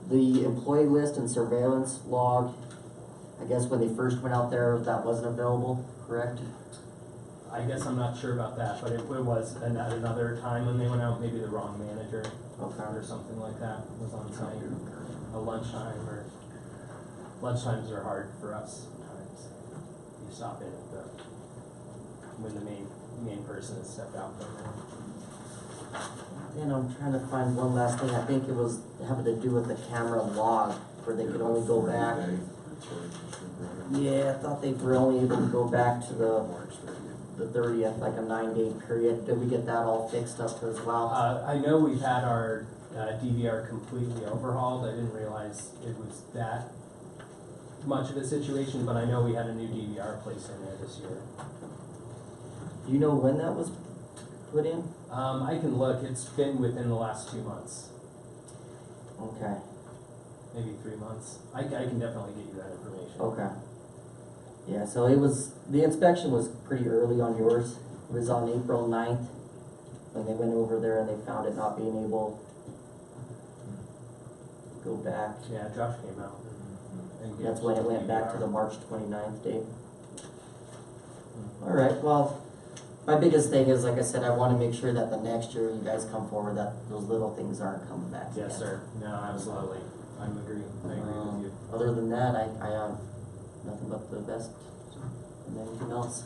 [SPEAKER 1] The employee list and surveillance log, I guess when they first went out there, that wasn't available, correct?
[SPEAKER 15] I guess I'm not sure about that, but it was at another time when they went out, maybe the wrong manager
[SPEAKER 1] Okay.
[SPEAKER 15] or something like that was on site. A lunchtime or lunchtimes are hard for us sometimes. You stop in at when the main person has stepped out from there.
[SPEAKER 1] Then I'm trying to find one last thing, I think it was having to do with the camera log, where they could only go back. Yeah, I thought they were only able to go back to the 30th, like a 9-day period. Did we get that all fixed up as well?
[SPEAKER 15] I know we've had our DVR completely overhauled. I didn't realize it was that much of a situation, but I know we had a new DVR placed in there this year.
[SPEAKER 1] Do you know when that was put in?
[SPEAKER 15] I can look. It's been within the last 2 months,
[SPEAKER 1] Okay,
[SPEAKER 15] maybe 3 months. I can definitely get you that information.
[SPEAKER 1] okay. Yeah, so the inspection was pretty early on yours. It was on April 9th, when they went over there and they found it not being able to go back.
[SPEAKER 15] Yeah, Josh came out. And gave
[SPEAKER 1] That's
[SPEAKER 15] us
[SPEAKER 1] when it
[SPEAKER 15] the
[SPEAKER 1] went back to
[SPEAKER 15] DVR.
[SPEAKER 1] the March 29th date. All right, well, My biggest thing is, like I said, I wanna make sure that the next year you guys come forward, that those little things aren't coming back again.
[SPEAKER 15] Yes, sir. No, absolutely. I agree with you.
[SPEAKER 1] Other than that, I have nothing but the best and anything else.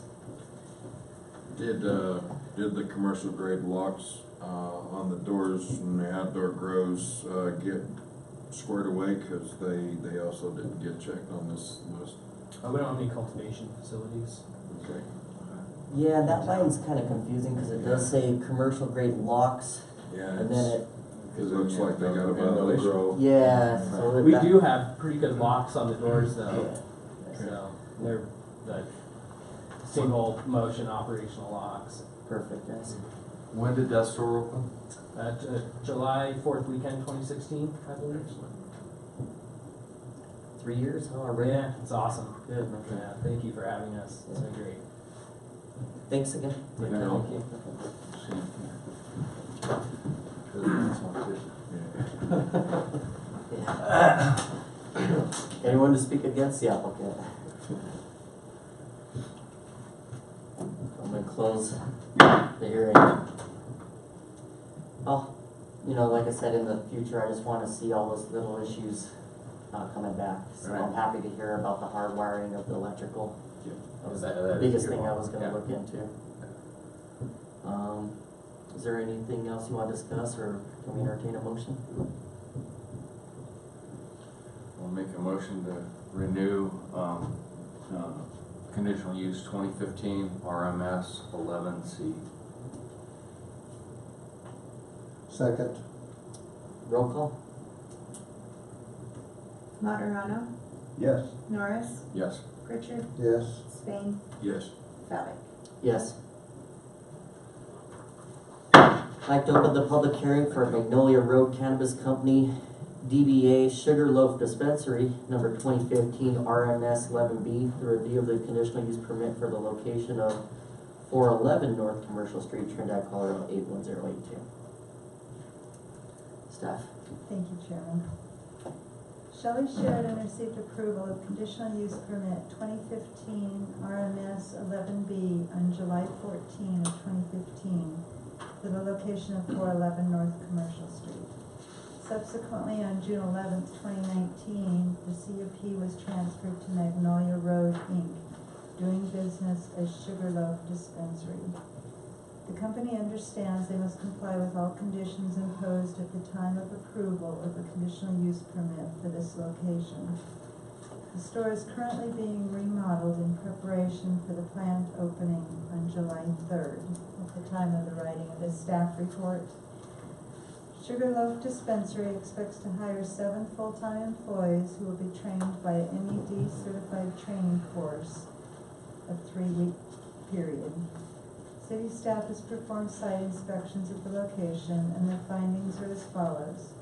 [SPEAKER 13] Did the commercial grade locks, on the doors and the outdoor grows, get squared away? Cause they also didn't get checked on this list.
[SPEAKER 15] We don't have any cultivation facilities.
[SPEAKER 13] Okay.
[SPEAKER 1] Yeah, that line's kinda confusing, cause it does say commercial grade locks,
[SPEAKER 13] Yeah,
[SPEAKER 1] and then
[SPEAKER 13] it looks like they got a violation.
[SPEAKER 1] yeah, so
[SPEAKER 15] We
[SPEAKER 1] that.
[SPEAKER 15] do have pretty good locks on the doors though,
[SPEAKER 1] Yeah.
[SPEAKER 15] so they're the single motion operational locks.
[SPEAKER 1] Perfect, yes.
[SPEAKER 4] When did that store open?
[SPEAKER 15] July 4th weekend, 2016, I believe.
[SPEAKER 1] 3 years, huh, already?
[SPEAKER 15] Yeah, it's awesome.
[SPEAKER 1] Good, okay.
[SPEAKER 15] Yeah, thank you for having us. It's been great.
[SPEAKER 1] Thanks again.
[SPEAKER 15] Yeah,
[SPEAKER 4] Yeah.
[SPEAKER 15] thank you.
[SPEAKER 1] Yeah. Anyone to speak against the applicant? I'm gonna close the hearing. Oh, you know, like I said, in the future, I just wanna see all those little issues coming back. So I'm
[SPEAKER 4] Right.
[SPEAKER 1] happy to hear about the hardwiring of the electrical.
[SPEAKER 4] Yeah.
[SPEAKER 1] That was
[SPEAKER 4] That
[SPEAKER 1] the
[SPEAKER 4] is
[SPEAKER 1] biggest
[SPEAKER 4] your
[SPEAKER 1] thing I
[SPEAKER 4] fault.
[SPEAKER 1] was gonna
[SPEAKER 4] Yeah.
[SPEAKER 1] look into. Is there anything else you wanna discuss, or can we entertain a motion?
[SPEAKER 4] I'll make a motion to renew, conditional use 2015 RMS 11C.
[SPEAKER 3] Second.
[SPEAKER 1] Roll call?
[SPEAKER 2] Monterano,
[SPEAKER 8] Yes.
[SPEAKER 2] Norris,
[SPEAKER 4] Yes.
[SPEAKER 2] Pritchard,
[SPEAKER 3] Yes.
[SPEAKER 2] Spain,
[SPEAKER 13] Yes.
[SPEAKER 2] Fallick.
[SPEAKER 1] Yes. I'd like to open the public hearing for Magnolia Road Cannabis Company, DBA Sugarloaf Dispensary, number 2015 RMS 11B, the review of the conditional use permit for the location of 411 North Commercial Street, Trinidad, Colorado 81082. Staff.
[SPEAKER 5] Thank you, Chairman. Shelley Sheridan received approval of conditional use permit 2015 RMS 11B on July 14 of 2015 for the location of 411 North Commercial Street. Subsequently, on June 11th, 2019, the CUP was transferred to Magnolia Road, Inc., doing business as Sugarloaf Dispensary. The company understands they must comply with all conditions imposed at the time of approval of the conditional use permit for this location. The store is currently being remodeled in preparation for the planned opening on July 3rd, at the time of the writing of the staff report. Sugarloaf Dispensary expects to hire 7 full-time employees who will be trained by an MED certified training course of 3-week period. City staff has performed site inspections at the location, and their findings are as follows.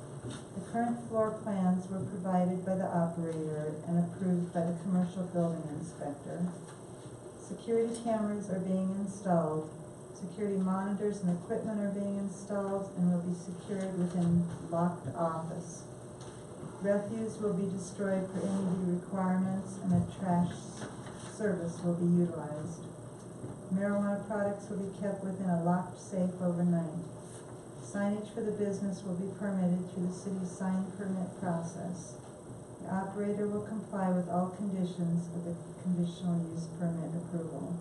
[SPEAKER 5] The current floor plans were provided by the operator and approved by the commercial building inspector. Security cameras are being installed. Security monitors and equipment are being installed and will be secured within locked office. Refuse will be destroyed for MED requirements, and a trash service will be utilized. Marijuana products will be kept within a locked safe overnight. Signage for the business will be permitted through the city's sign permit process. The operator will comply with all conditions of the conditional use permit approval.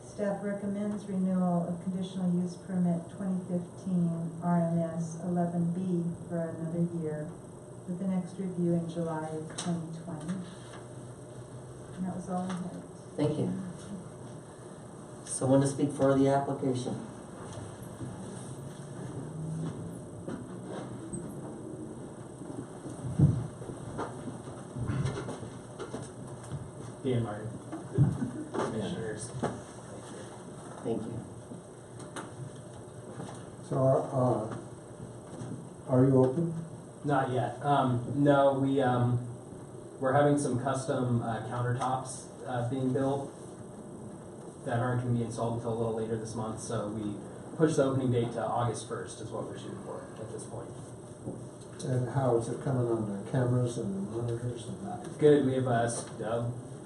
[SPEAKER 5] Staff recommends renewal of conditional use permit 2015 RMS 11B for another year, with the next review in July of 2020. And that was all I had.
[SPEAKER 1] Thank you. Someone to speak for the application?
[SPEAKER 15] Dan Martin. Commissioners.
[SPEAKER 1] Thank you.
[SPEAKER 3] So, are you open?
[SPEAKER 15] Not yet. No, we're having some custom countertops being built that aren't going to be installed until a little later this month. So we pushed the opening date to August 1st is what we're shooting for at this point.
[SPEAKER 3] And how is it coming on the cameras and monitors and that?
[SPEAKER 15] Good. We have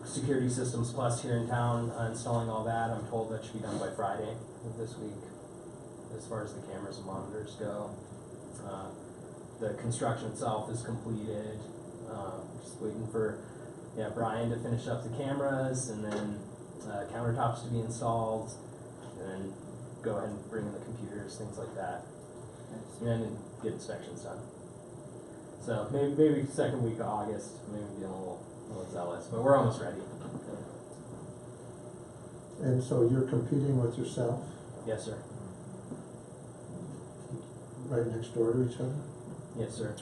[SPEAKER 15] Security Systems Plus here in town, installing all that. I'm told that should be done by Friday of this week, as far as the cameras and monitors go. The construction itself is completed, just waiting for, Brian to finish up the cameras, and then countertops to be installed, and then go ahead and bring in the computers, things like that, and then get inspections done. So maybe second week of August, maybe be a little zealous, but we're almost ready.
[SPEAKER 3] And so you're competing with yourself,
[SPEAKER 15] Yes, sir.
[SPEAKER 3] right next door to each other?
[SPEAKER 15] Yes, sir.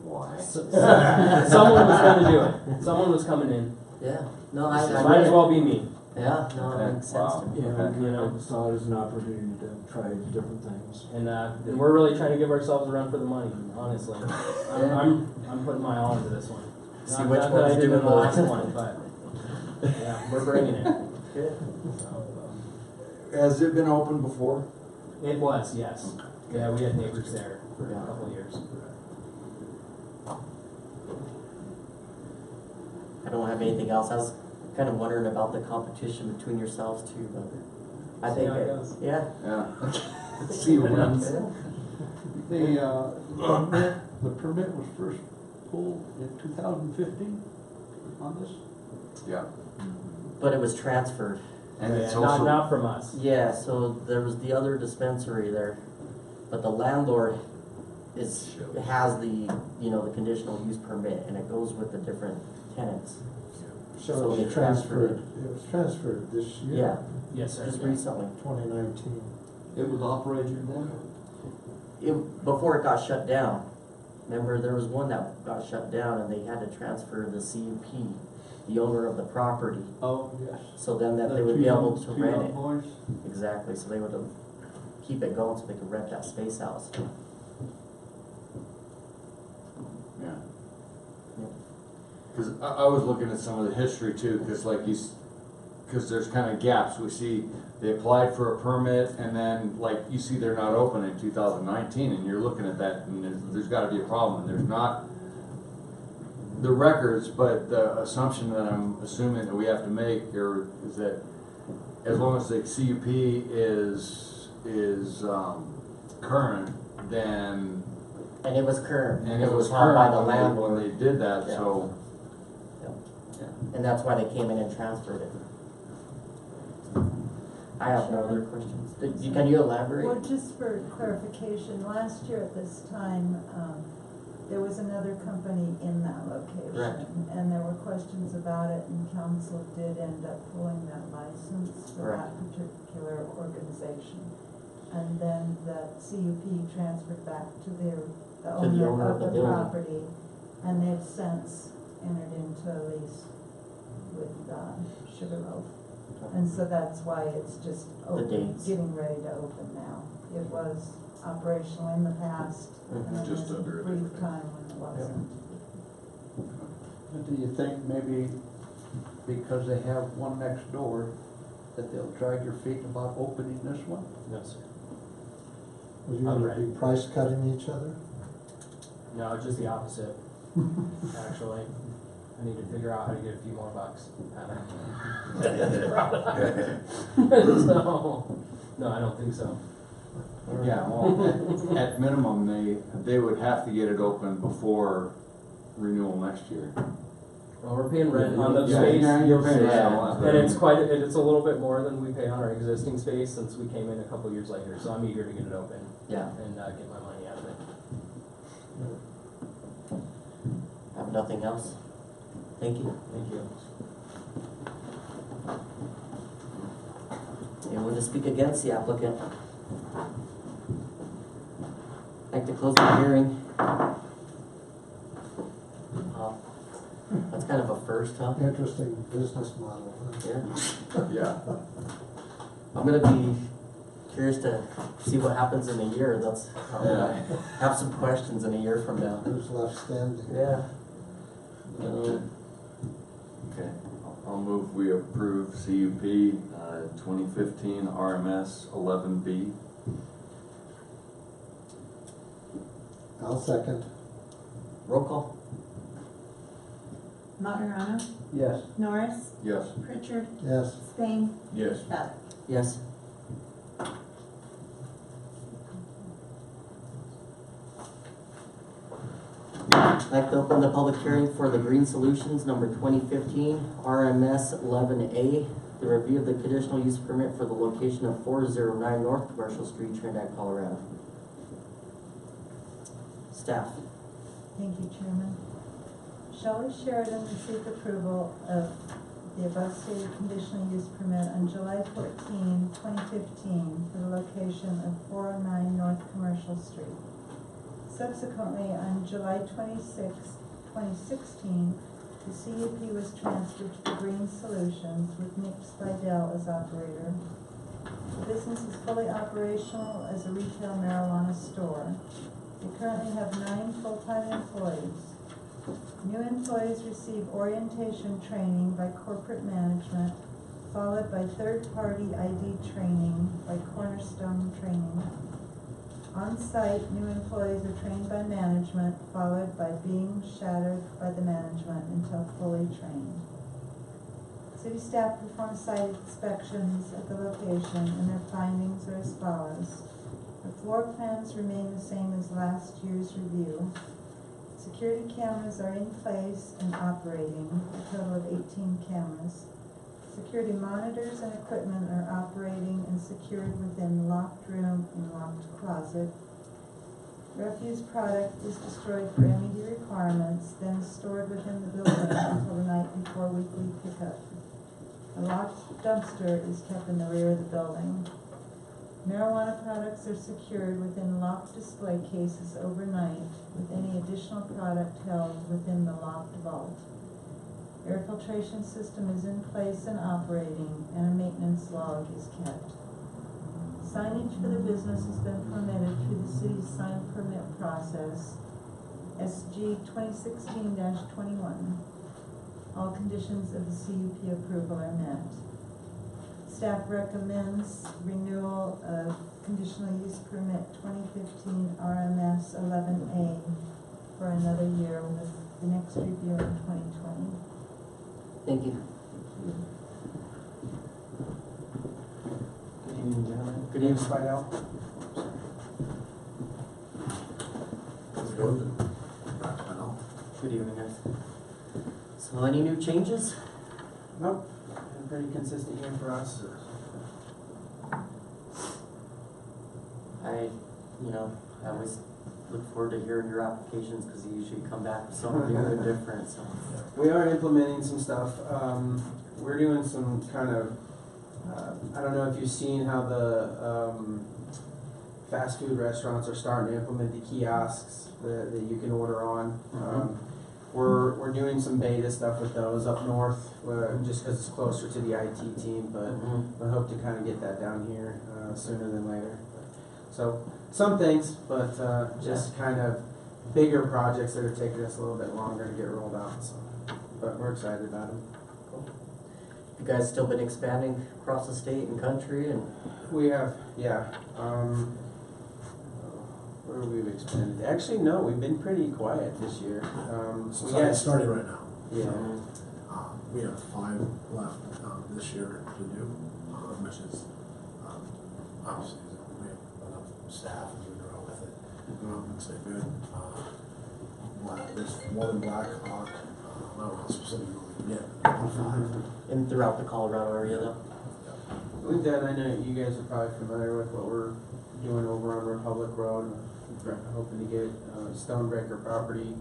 [SPEAKER 13] Why?
[SPEAKER 15] Someone was gonna do it. Someone was coming in.
[SPEAKER 1] Yeah, no, I
[SPEAKER 15] Might as well be me.
[SPEAKER 1] Yeah, no, it makes sense to me.
[SPEAKER 14] Yeah, we kind of saw it as an opportunity to try different things.
[SPEAKER 15] And we're really trying to give ourselves a run for the money, honestly. I'm putting my all into this one.
[SPEAKER 1] See
[SPEAKER 15] Not
[SPEAKER 1] which
[SPEAKER 15] that I
[SPEAKER 1] one's
[SPEAKER 15] did in
[SPEAKER 1] doing
[SPEAKER 15] the
[SPEAKER 1] the
[SPEAKER 15] last
[SPEAKER 1] work.
[SPEAKER 15] one, but yeah, we're bringing it.
[SPEAKER 1] Good.
[SPEAKER 13] Has it been open before?
[SPEAKER 15] It was, yes. Yeah, we had neighbors there for a couple of years.
[SPEAKER 1] I don't have anything else. I was kind of wondering about the competition between yourselves too, but I
[SPEAKER 15] See
[SPEAKER 1] think
[SPEAKER 15] how it
[SPEAKER 1] that,
[SPEAKER 15] goes.
[SPEAKER 1] yeah.
[SPEAKER 4] Yeah. See who wins.
[SPEAKER 8] The permit was first pulled in 2015 on this?
[SPEAKER 4] Yeah.
[SPEAKER 1] But it was transferred.
[SPEAKER 4] And it's
[SPEAKER 15] Yeah,
[SPEAKER 4] also.
[SPEAKER 15] not from us.
[SPEAKER 1] Yeah, so there was the other dispensary there, but the landlord has the, the conditional use permit, and it goes with the different tenants.
[SPEAKER 3] So
[SPEAKER 1] So
[SPEAKER 3] it
[SPEAKER 1] they
[SPEAKER 3] was
[SPEAKER 1] transferred
[SPEAKER 3] transferred, it was transferred this year?
[SPEAKER 1] Yeah,
[SPEAKER 15] Yes, sir.
[SPEAKER 1] just recently.
[SPEAKER 3] 2019.
[SPEAKER 8] It was operated then?
[SPEAKER 1] Before it got shut down. Remember, there was one that got shut down, and they had to transfer the CUP, the owner of the property,
[SPEAKER 8] Oh, yes.
[SPEAKER 1] so then that
[SPEAKER 8] The
[SPEAKER 1] they would
[SPEAKER 8] two
[SPEAKER 1] be
[SPEAKER 8] young-
[SPEAKER 1] able to
[SPEAKER 8] two
[SPEAKER 1] rent
[SPEAKER 8] young
[SPEAKER 1] it.
[SPEAKER 8] boys?
[SPEAKER 1] Exactly, so they would keep it going so they could rent that space out.
[SPEAKER 4] Yeah.
[SPEAKER 1] Yeah.
[SPEAKER 4] Cause I was looking at some of the history too, cause like cause there's kinda gaps. We see they applied for a permit, and then like you see they're not open in 2019, and you're looking at that, and there's gotta be a problem, and there's not the records, but the assumption that I'm assuming that we have to make here is that as long as the CUP is current, then.
[SPEAKER 1] And it was current,
[SPEAKER 4] And
[SPEAKER 1] because
[SPEAKER 4] it was
[SPEAKER 1] held by
[SPEAKER 4] current
[SPEAKER 1] the
[SPEAKER 4] when
[SPEAKER 1] landlord.
[SPEAKER 4] they did that,
[SPEAKER 1] Yeah.
[SPEAKER 4] so.
[SPEAKER 1] Yeah.
[SPEAKER 4] Yeah.
[SPEAKER 1] And that's why they came in and transferred it. I have no other questions. Can you elaborate?
[SPEAKER 5] Well, just for clarification, last year at this time, there was another company in that location.
[SPEAKER 1] Correct.
[SPEAKER 5] And there were questions about it, and council did end up pulling that license for that particular organization. And then the CUP transferred back to the owner of the
[SPEAKER 1] building.
[SPEAKER 5] property, and they've since entered into a lease with Sugarloaf. And so that's why it's just open,
[SPEAKER 1] dates.
[SPEAKER 5] getting ready to open now. It was operational in the past, and then
[SPEAKER 13] Just
[SPEAKER 5] there's a
[SPEAKER 13] under a
[SPEAKER 5] brief
[SPEAKER 13] different
[SPEAKER 5] time when it wasn't.
[SPEAKER 8] But do you think maybe because they have one next door, that they'll drag your feet about opening this one?
[SPEAKER 15] No, sir.
[SPEAKER 3] Will you ever be price cutting each other?
[SPEAKER 15] No, just the opposite, actually. I need to figure out how to get a few more bucks out of it. So, no, I don't think so.
[SPEAKER 4] Yeah, well, at minimum, they would have to get it open before renewal next year.
[SPEAKER 15] Well, we're paying rent on the
[SPEAKER 4] Yeah,
[SPEAKER 15] space.
[SPEAKER 4] you're paying rent
[SPEAKER 1] Yeah.
[SPEAKER 4] on that.
[SPEAKER 15] And it's a little bit more than we pay on our existing space since we came in a couple years later, so I'm eager to get it open.
[SPEAKER 1] Yeah.
[SPEAKER 15] And get my money out of it.
[SPEAKER 1] Have nothing else? Thank you.
[SPEAKER 15] Thank you.
[SPEAKER 1] Anyone to speak against the applicant? Like to close the hearing. That's kind of a first, huh?
[SPEAKER 3] Interesting business model, huh?
[SPEAKER 1] Yeah.
[SPEAKER 4] Yeah.
[SPEAKER 1] I'm gonna be curious to see what happens in a year. I'm gonna have some questions in a year from now.
[SPEAKER 3] Who's left standing?
[SPEAKER 1] Yeah.
[SPEAKER 4] Okay, I'll move we approve CUP 2015 RMS 11B.
[SPEAKER 3] I'll second.
[SPEAKER 1] Roll call.
[SPEAKER 2] Martirano,
[SPEAKER 8] Yes.
[SPEAKER 2] Norris,
[SPEAKER 4] Yes.
[SPEAKER 2] Pritchard,
[SPEAKER 3] Yes.
[SPEAKER 2] Spain,
[SPEAKER 13] Yes.
[SPEAKER 2] Beck.
[SPEAKER 1] Yes. I'd like to open the public hearing for the Green Solutions number 2015 RMS 11A, the review of the conditional use permit for the location of 409 North Commercial Street, Trinidad, Colorado. Staff.
[SPEAKER 5] Thank you, Chairman. Shelley Sheridan received approval of the above stated conditional use permit on July 14, 2015 for the location of 409 North Commercial Street. Subsequently, on July 26, 2016, the CUP was transferred to the Green Solutions with Nick Slidell as operator. The business is fully operational as a retail marijuana store. We currently have 9 full-time employees. New employees receive orientation training by corporate management, followed by third-party ID training by Cornerstone Training. On-site, new employees are trained by management, followed by being shadowed by the management until fully trained. City staff perform site inspections at the location, and their findings are as follows. The floor plans remain the same as last year's review. Security cameras are in place and operating, a total of 18 cameras. Security monitors and equipment are operating and secured within locked room and locked closet. Refuse product is destroyed for MED requirements, then stored within the building until the night before weekly pickup. A locked dumpster is kept in the rear of the building. Marijuana products are secured within locked display cases overnight, with any additional product held within the locked vault. Air filtration system is in place and operating, and a maintenance log is kept. Signage for the business has been permitted through the city's sign permit process, SG 2016-21. All conditions of the CUP approval are met. Staff recommends renewal of conditional use permit 2015 RMS 11A for another year with the next review in 2020.
[SPEAKER 1] Thank you. Good evening, gentlemen. Good evening.
[SPEAKER 11] Slidell.
[SPEAKER 1] Good evening, guys. So any new changes?
[SPEAKER 11] Nope, been pretty consistent year for us.
[SPEAKER 1] I always look forward to hearing your applications because you usually come back with something new and different, so.
[SPEAKER 11] We are implementing some stuff. We're doing some kind of, I don't know if you've seen how the fast food restaurants are starting to implement the kiosks that you can order on. We're doing some beta stuff with those up north, just because it's closer to the IT team, but we hope to kind of get that down here sooner than later. So some things, but just kind of bigger projects that are taking us a little bit longer to get rolled out. So, but we're excited about them.
[SPEAKER 1] Cool. You guys still been expanding across the state and country, and
[SPEAKER 11] We have, yeah. Where we've expanded? Actually, no, we've been pretty quiet this year.
[SPEAKER 16] It's starting right now.
[SPEAKER 11] Yeah.
[SPEAKER 16] We have 5 left this year to do, which is obviously we have enough staff and we grow with it. It's a good. There's one in Black Hawk. I don't know how specific we can get. 5.
[SPEAKER 1] and throughout the Colorado area, though.
[SPEAKER 11] We've done. I know you guys are probably familiar with what we're doing over on Republic Road. We're hoping to get Stonebreaker property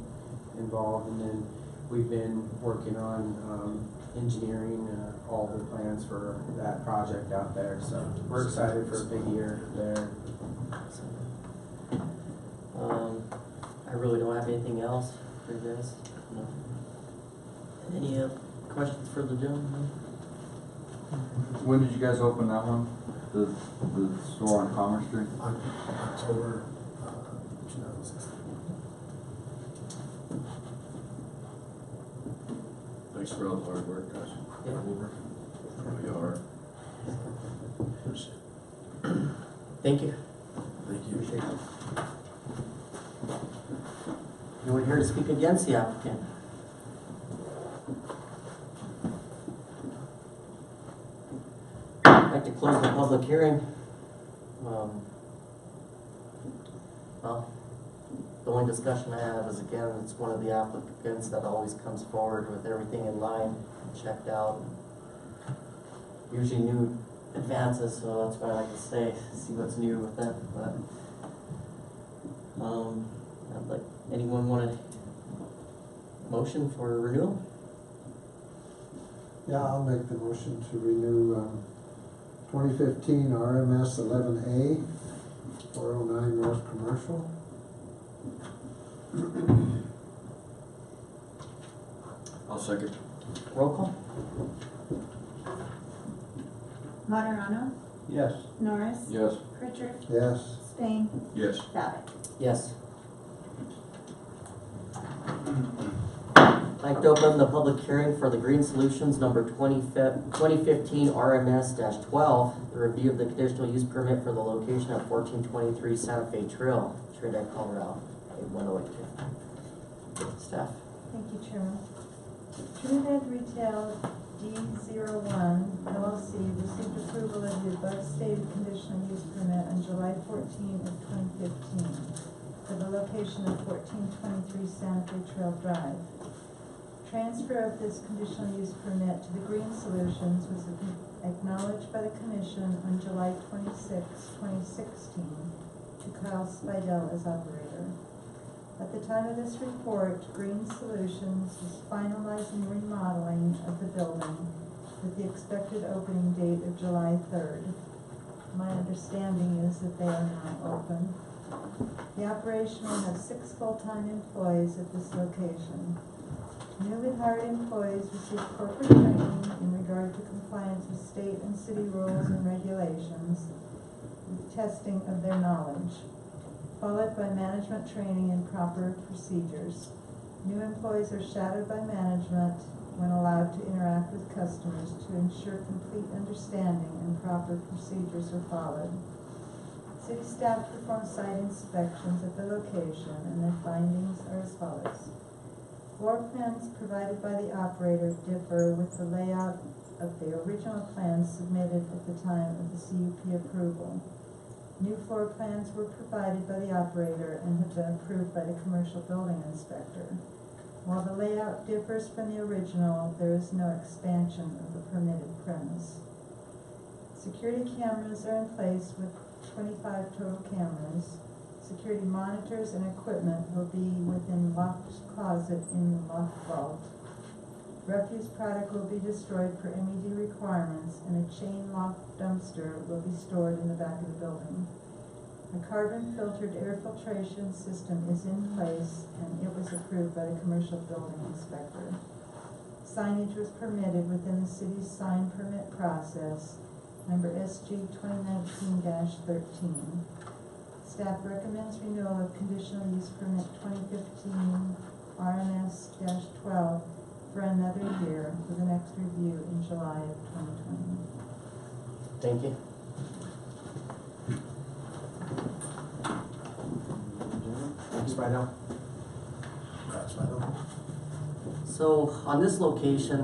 [SPEAKER 11] involved, and then we've been working on engineering all the plans for that project out there. So we're excited for a big year there.
[SPEAKER 1] I really don't have anything else for you guys. No. Any questions for the gentleman?
[SPEAKER 4] When did you guys open that one? The store on Commerce Street?
[SPEAKER 16] October 2016.
[SPEAKER 13] Thanks for all the hard work, guys.
[SPEAKER 1] Yeah.
[SPEAKER 13] Really hard.
[SPEAKER 1] Thank you.
[SPEAKER 16] Thank you.
[SPEAKER 1] Appreciate it. Anyone here to speak against the applicant? close the public hearing. Well, the only discussion I have is, again, it's one of the applicants that always comes forward with everything in line, checked out. Usually new advances, so that's what I like to say, see what's new with that, but, I'd like, anyone want a motion for renewal?
[SPEAKER 3] Yeah, I'll make the motion to renew, 2015 RMS 11A, 409 North Commercial.
[SPEAKER 13] I'll second.
[SPEAKER 1] Roll call?
[SPEAKER 2] Moderano,
[SPEAKER 8] Yes.
[SPEAKER 2] Norris.
[SPEAKER 13] Yes.
[SPEAKER 2] Pritchard,
[SPEAKER 3] Yes.
[SPEAKER 2] Spain,
[SPEAKER 13] Yes.
[SPEAKER 2] Babbitt.
[SPEAKER 1] Yes. I'd like to open the public hearing for the Green Solutions number 2015 RMS-12, the review of the conditional use permit for the location of 1423 Santa Fe Trail, Trinidad, Colorado, 81082. Staff.
[SPEAKER 5] Thank you, Chairman. Trinidad Retail D01 LLC received approval of the above stated conditional use permit on July 14 of 2015 for the location of 1423 Santa Fe Trail Drive. Transfer of this conditional use permit to the Green Solutions was acknowledged by the Commission on July 26, 2016 to Kyle Spidel as operator. At the time of this report, Green Solutions was finalizing remodeling of the building with the expected opening date of July 3rd. My understanding is that they are now open. The operation will have 6 full-time employees at this location. Newly hired employees receive corporate training in regard to compliance with state and city rules and regulations, with testing of their knowledge, followed by management training and proper procedures. New employees are shadowed by management when allowed to interact with customers to ensure complete understanding and proper procedures are followed. City staff perform site inspections at the location, and their findings are as follows. Floor plans provided by the operator differ with the layout of the original plans submitted at the time of the CUP approval. New floor plans were provided by the operator and have been approved by the commercial building inspector. While the layout differs from the original, there is no expansion of the permitted premise. Security cameras are in place with 25 total cameras. Security monitors and equipment will be within locked closet in the locked vault. Refuse product will be destroyed for MED requirements, and a chain-locked dumpster will be stored in the back of the building. A carbon-filtered air filtration system is in place, and it was approved by the commercial building inspector. Signage was permitted within the city's sign permit process, number SG 2019-13. Staff recommends renewal of conditional use permit 2015 RMS-12 for another year, with the next review in July of 2020.
[SPEAKER 1] Thank you.
[SPEAKER 14] Spidel?
[SPEAKER 1] So on this location,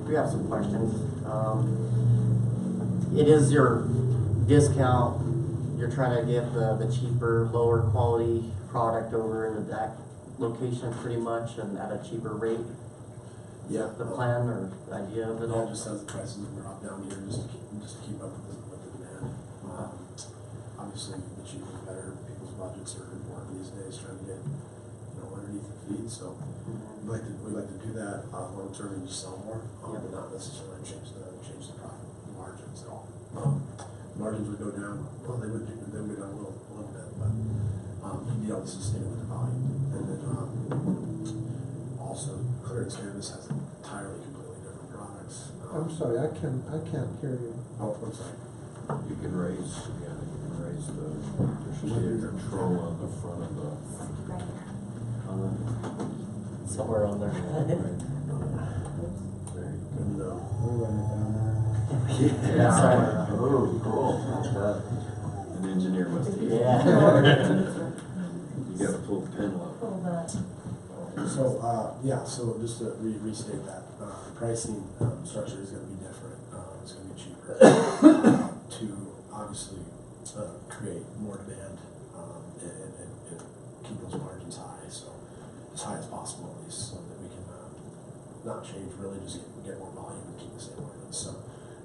[SPEAKER 1] we have some questions. It is your discount. You're trying to get the cheaper, lower quality product over into that location pretty much and at a cheaper rate.
[SPEAKER 16] Yeah.
[SPEAKER 1] The plan or idea of it all?
[SPEAKER 16] Yeah, just as the prices have dropped down here, just to keep up with the demand. Obviously, the cheaper the better. People's budgets are important these days, trying to get, underneath the feet. So we like to do that long term and just sell more, but not necessarily change the profit margins at all. Margins would go down. Well, they would go down a little bit, but you'd be able to sustain it with the volume. And then also, clearance canvas has entirely completely different products.
[SPEAKER 3] I'm sorry, I can't hear you.
[SPEAKER 16] Oh, I'm sorry.
[SPEAKER 13] You can raise there should be a control on the front of the.
[SPEAKER 1] Somewhere on there.
[SPEAKER 13] There you go.
[SPEAKER 8] We're running it down there.
[SPEAKER 1] Yeah. Sorry.
[SPEAKER 4] Oh, cool.
[SPEAKER 13] An engineer must be.
[SPEAKER 1] Yeah.
[SPEAKER 13] You gotta pull the pin lock.
[SPEAKER 5] Pull that.
[SPEAKER 16] So, so just to restate that, pricing structure is going to be different. it's gonna be cheaper to obviously create more demand and keep those margins high, so as high as possible at least, so that we can not change, really just get more volume and keep the same margins. So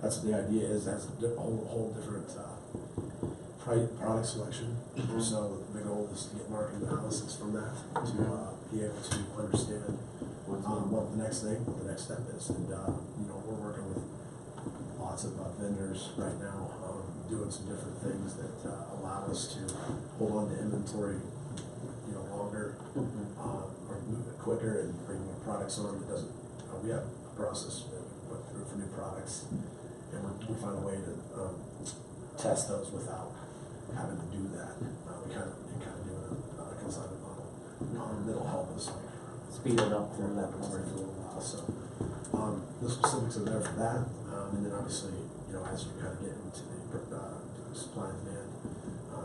[SPEAKER 16] that's what the idea is. That's a whole different product selection. So the goal is to get market analysis from that to be able to understand what the next step is. And you know, we're working with lots of vendors right now, doing some different things that allow us to hold on to inventory, you know, longer, or move it quicker and bring more products on. It doesn't. We have a process that we put through for new products, and we find a way to test those without having to do that. We kind of do a consignment model that'll help us
[SPEAKER 1] speed it up
[SPEAKER 16] for that for a little while. So the specifics are there for that, and then obviously, you know, as you kind of get into the supply and demand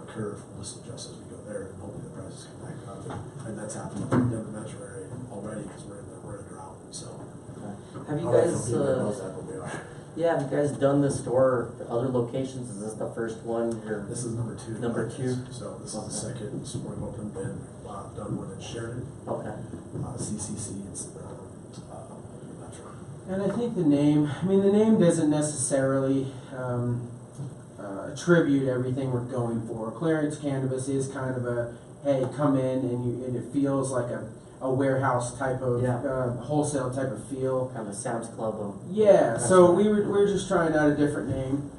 [SPEAKER 16] curve, we'll just adjust as we go there, and hopefully the prices come back up. And that's happened in the Denver metro area already because we're in a drought. So
[SPEAKER 1] have you guys? Yeah, have you guys done this store at other locations? Is this the first one?
[SPEAKER 16] This is number two.
[SPEAKER 1] Number two.
[SPEAKER 16] So this is the second store we've opened. Then done one in Sheridan.
[SPEAKER 1] Okay.
[SPEAKER 16] CCC. It's metro.
[SPEAKER 11] And I think the name doesn't necessarily attribute everything we're going for. Clearance Cannabis is kind of a, hey, come in and it feels like a warehouse type of wholesale type of feel.
[SPEAKER 1] Kind of a Sam's Club.
[SPEAKER 11] Yeah, so we were just trying out a different name.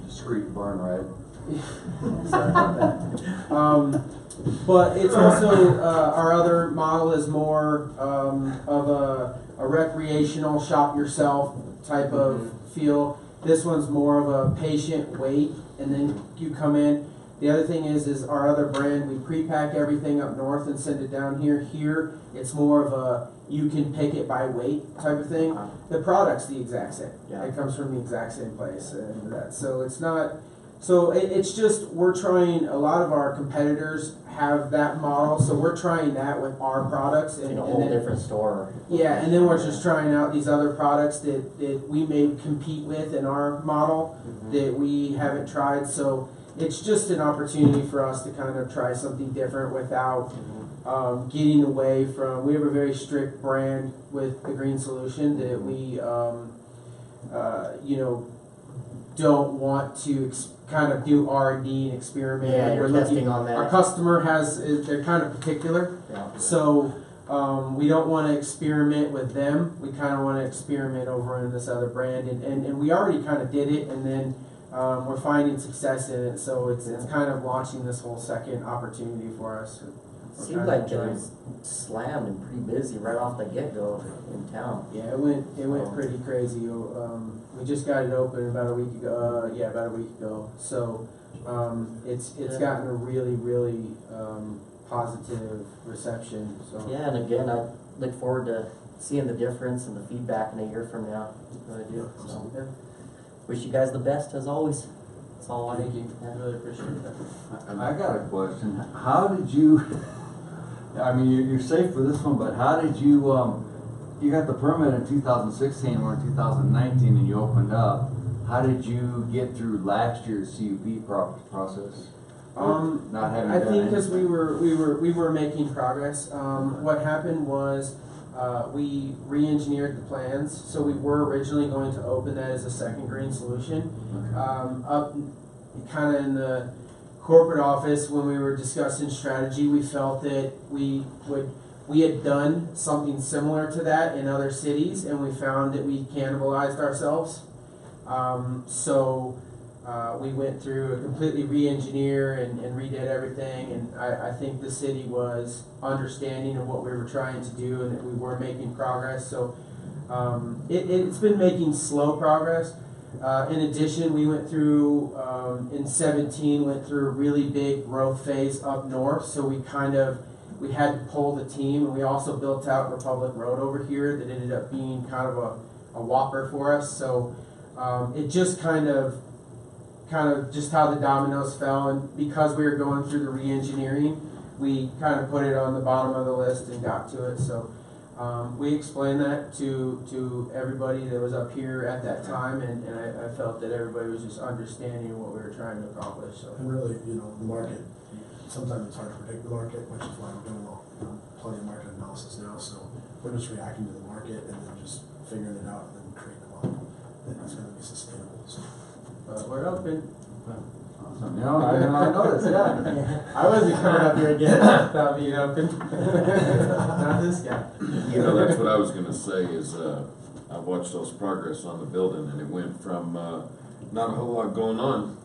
[SPEAKER 4] Discreet barn ride.
[SPEAKER 11] Sorry about that. But it's also our other model is more of a recreational shop yourself type of feel. This one's more of a patient wait, and then you come in. The other thing is our other brand, we pre-pack everything up north and send it down here. Here, it's more of a you can pick it by weight type of thing. The product's the exact same.
[SPEAKER 1] Yeah.
[SPEAKER 11] It comes from the exact same place, and that. So it's not. So it's just we're trying. A lot of our competitors have that model, so we're trying that with our products.
[SPEAKER 1] In a whole different store.
[SPEAKER 11] Yeah, and then we're just trying out these other products that we may compete with in our model that we haven't tried. So it's just an opportunity for us to kind of try something different without getting away from. We have a very strict brand with the Green Solution that we, you know, don't want to kind of do R&D and experiment.
[SPEAKER 1] Yeah, you're testing on that.
[SPEAKER 11] Our customer they're kind of particular, so we don't want to experiment with them. We kind of want to experiment over in this other brand, and we already kind of did it, and then we're finding success in it. So it's kind of launching this whole second opportunity for us.
[SPEAKER 1] Seemed like it was slammed and pretty busy right off the get-go in town.
[SPEAKER 11] Yeah, it went pretty crazy. We just got it open about a week ago. So it's gotten a really positive reception. So
[SPEAKER 1] yeah, and again, I look forward to seeing the difference and the feedback in a year from now. Really do. So wish you guys the best as always. That's all I
[SPEAKER 11] Thank you. I really appreciate that.
[SPEAKER 4] I got a question. How did you? I mean, you're safe for this one, but how did you? You got the permit in 2016, we're in 2019, and you opened up. How did you get through last year's CUP process? Not having.
[SPEAKER 11] I think because we were making progress. What happened was we re-engineered the plans, so we were originally going to open that as a second Green Solution. Up kind of in the corporate office when we were discussing strategy, we felt that we had done something similar to that in other cities, and we found that we cannibalized ourselves. So we went through a completely re-engineer and redid everything, and I think the city was understanding of what we were trying to do and that we were making progress. So it's been making slow progress. In addition, we went through, in 17, went through a really big growth phase up north, so we had to pull the team, and we also built out Republic Road over here that ended up being kind of a whopper for us. So it just kind of just how the dominoes fell, and because we were going through the re-engineering, we kind of put it on the bottom of the list and got to it. So We explained that to everybody that was up here at that time, and I felt that everybody was just understanding what we were trying to accomplish, so.
[SPEAKER 16] And really, you know, the market, sometimes it's hard to predict the market, which is why we're doing plenty of market analysis now, so we're just reacting to the market and then just figuring it out and then creating a model that is gonna be sustainable, so.
[SPEAKER 11] We're open.
[SPEAKER 4] Awesome. You know, I noticed, yeah.
[SPEAKER 11] I wasn't coming up here again without being open. Not this guy.
[SPEAKER 13] You know, that's what I was gonna say is, I watched those progress on the building and it went from, not a whole lot going on,